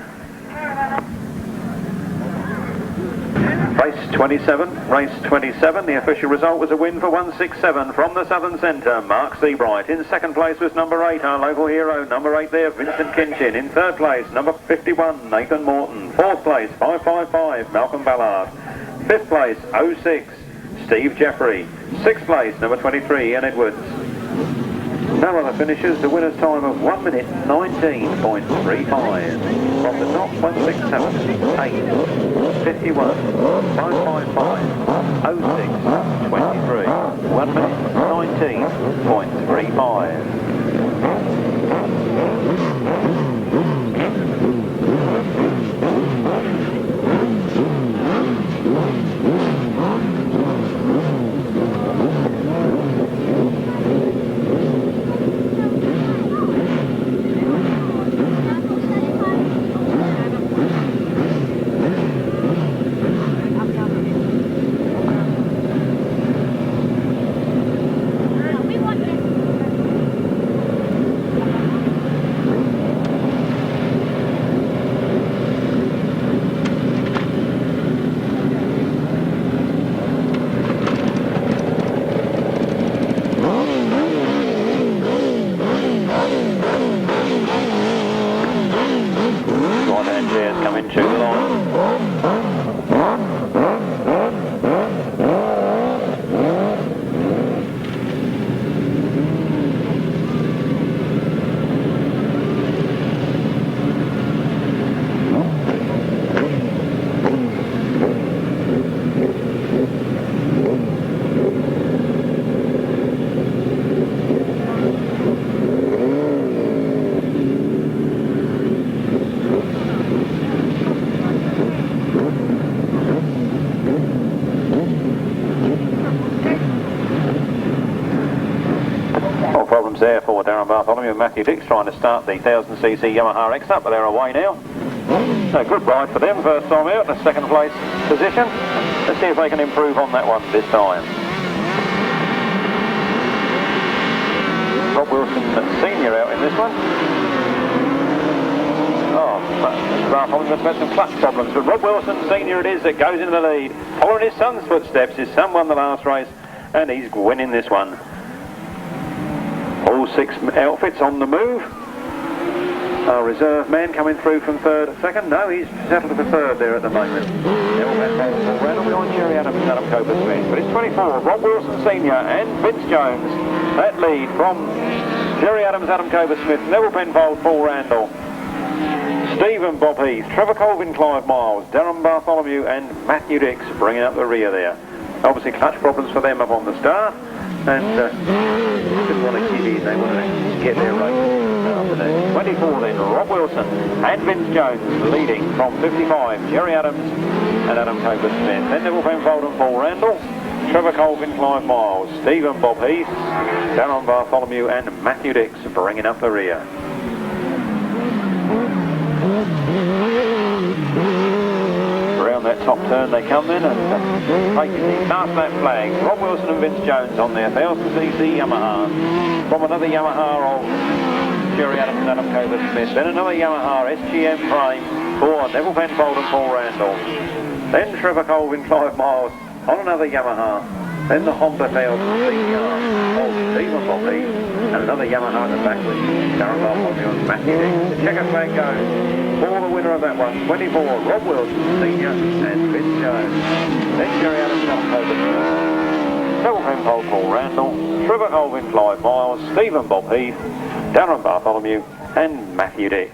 Race 27, the official result was a win for 167 from the Southern Centre, Mark Seabright. In second place was number 8, our local hero, number 8 there, Vincent Kinchin. In third place, number 51, Nathan Morton. Fourth place, 555, Malcolm Ballard. Fifth place, 06, Steve Jeffrey. Sixth place, number 23, Ian Edwards. No other finishes. The winner's time of 1 minute 19.35. From the top, 167, 8, 51, 555, 06, 23. 1 minute 19.35. Matthew Dix trying to start the 1000cc Yamaha X up, but they're away now. A good ride for them, first time out in a second place position. Let's see if they can improve on that one this time. Rob Wilson Senior out in this one. Oh, Bartholomew must have had some clutch problems, but Rob Wilson Senior it is that goes into the lead. Following his son's footsteps, his son won the last race, and he's winning this one. All 6 outfits on the move. Our reserve man coming through from second. No, he's settled for third there at the moment. Nevill Penfold right on behind Jerry Adams and Adam Copersmith. But it's 24, Rob Wilson Senior and Vince Jones. That lead from Jerry Adams, Adam Copersmith, Nevill Penfold, Paul Randall, Stephen Bob Heath, Trevor Colvin, Clive Miles, Darren Bartholomew and Matthew Dix bringing up the rear there. Obviously clutch problems for them up on the start, and didn't want to give in, they want to get their race. 24 then, Rob Wilson and Vince Jones leading from 55, Jerry Adams and Adam Copersmith. Then Nevill Penfold and Paul Randall, Trevor Colvin, Clive Miles, Stephen Bob Heath, Darren Bartholomew and Matthew Dix bringing up the rear. Around that top turn they come then and taking past that flag. Rob Wilson and Vince Jones on their 1000cc Yamaha. From another Yamaha of Jerry Adams and Adam Copersmith. Then another Yamaha SGM frame for Nevill Penfold and Paul Randall. Then Trevor Colvin, Clive Miles on another Yamaha. Then the Honda 1000cc of Stephen Bob Heath and another Yamaha at the back with Darren Bartholomew and Matthew Dix. The checker flag goes for the winner of that one, 24, Rob Wilson Senior and Vince Jones. Then Jerry Adams and Adam Copersmith. Nevill Penfold, Paul Randall, Trevor Colvin, Clive Miles, Stephen Bob Heath, Darren Bartholomew and Matthew Dix.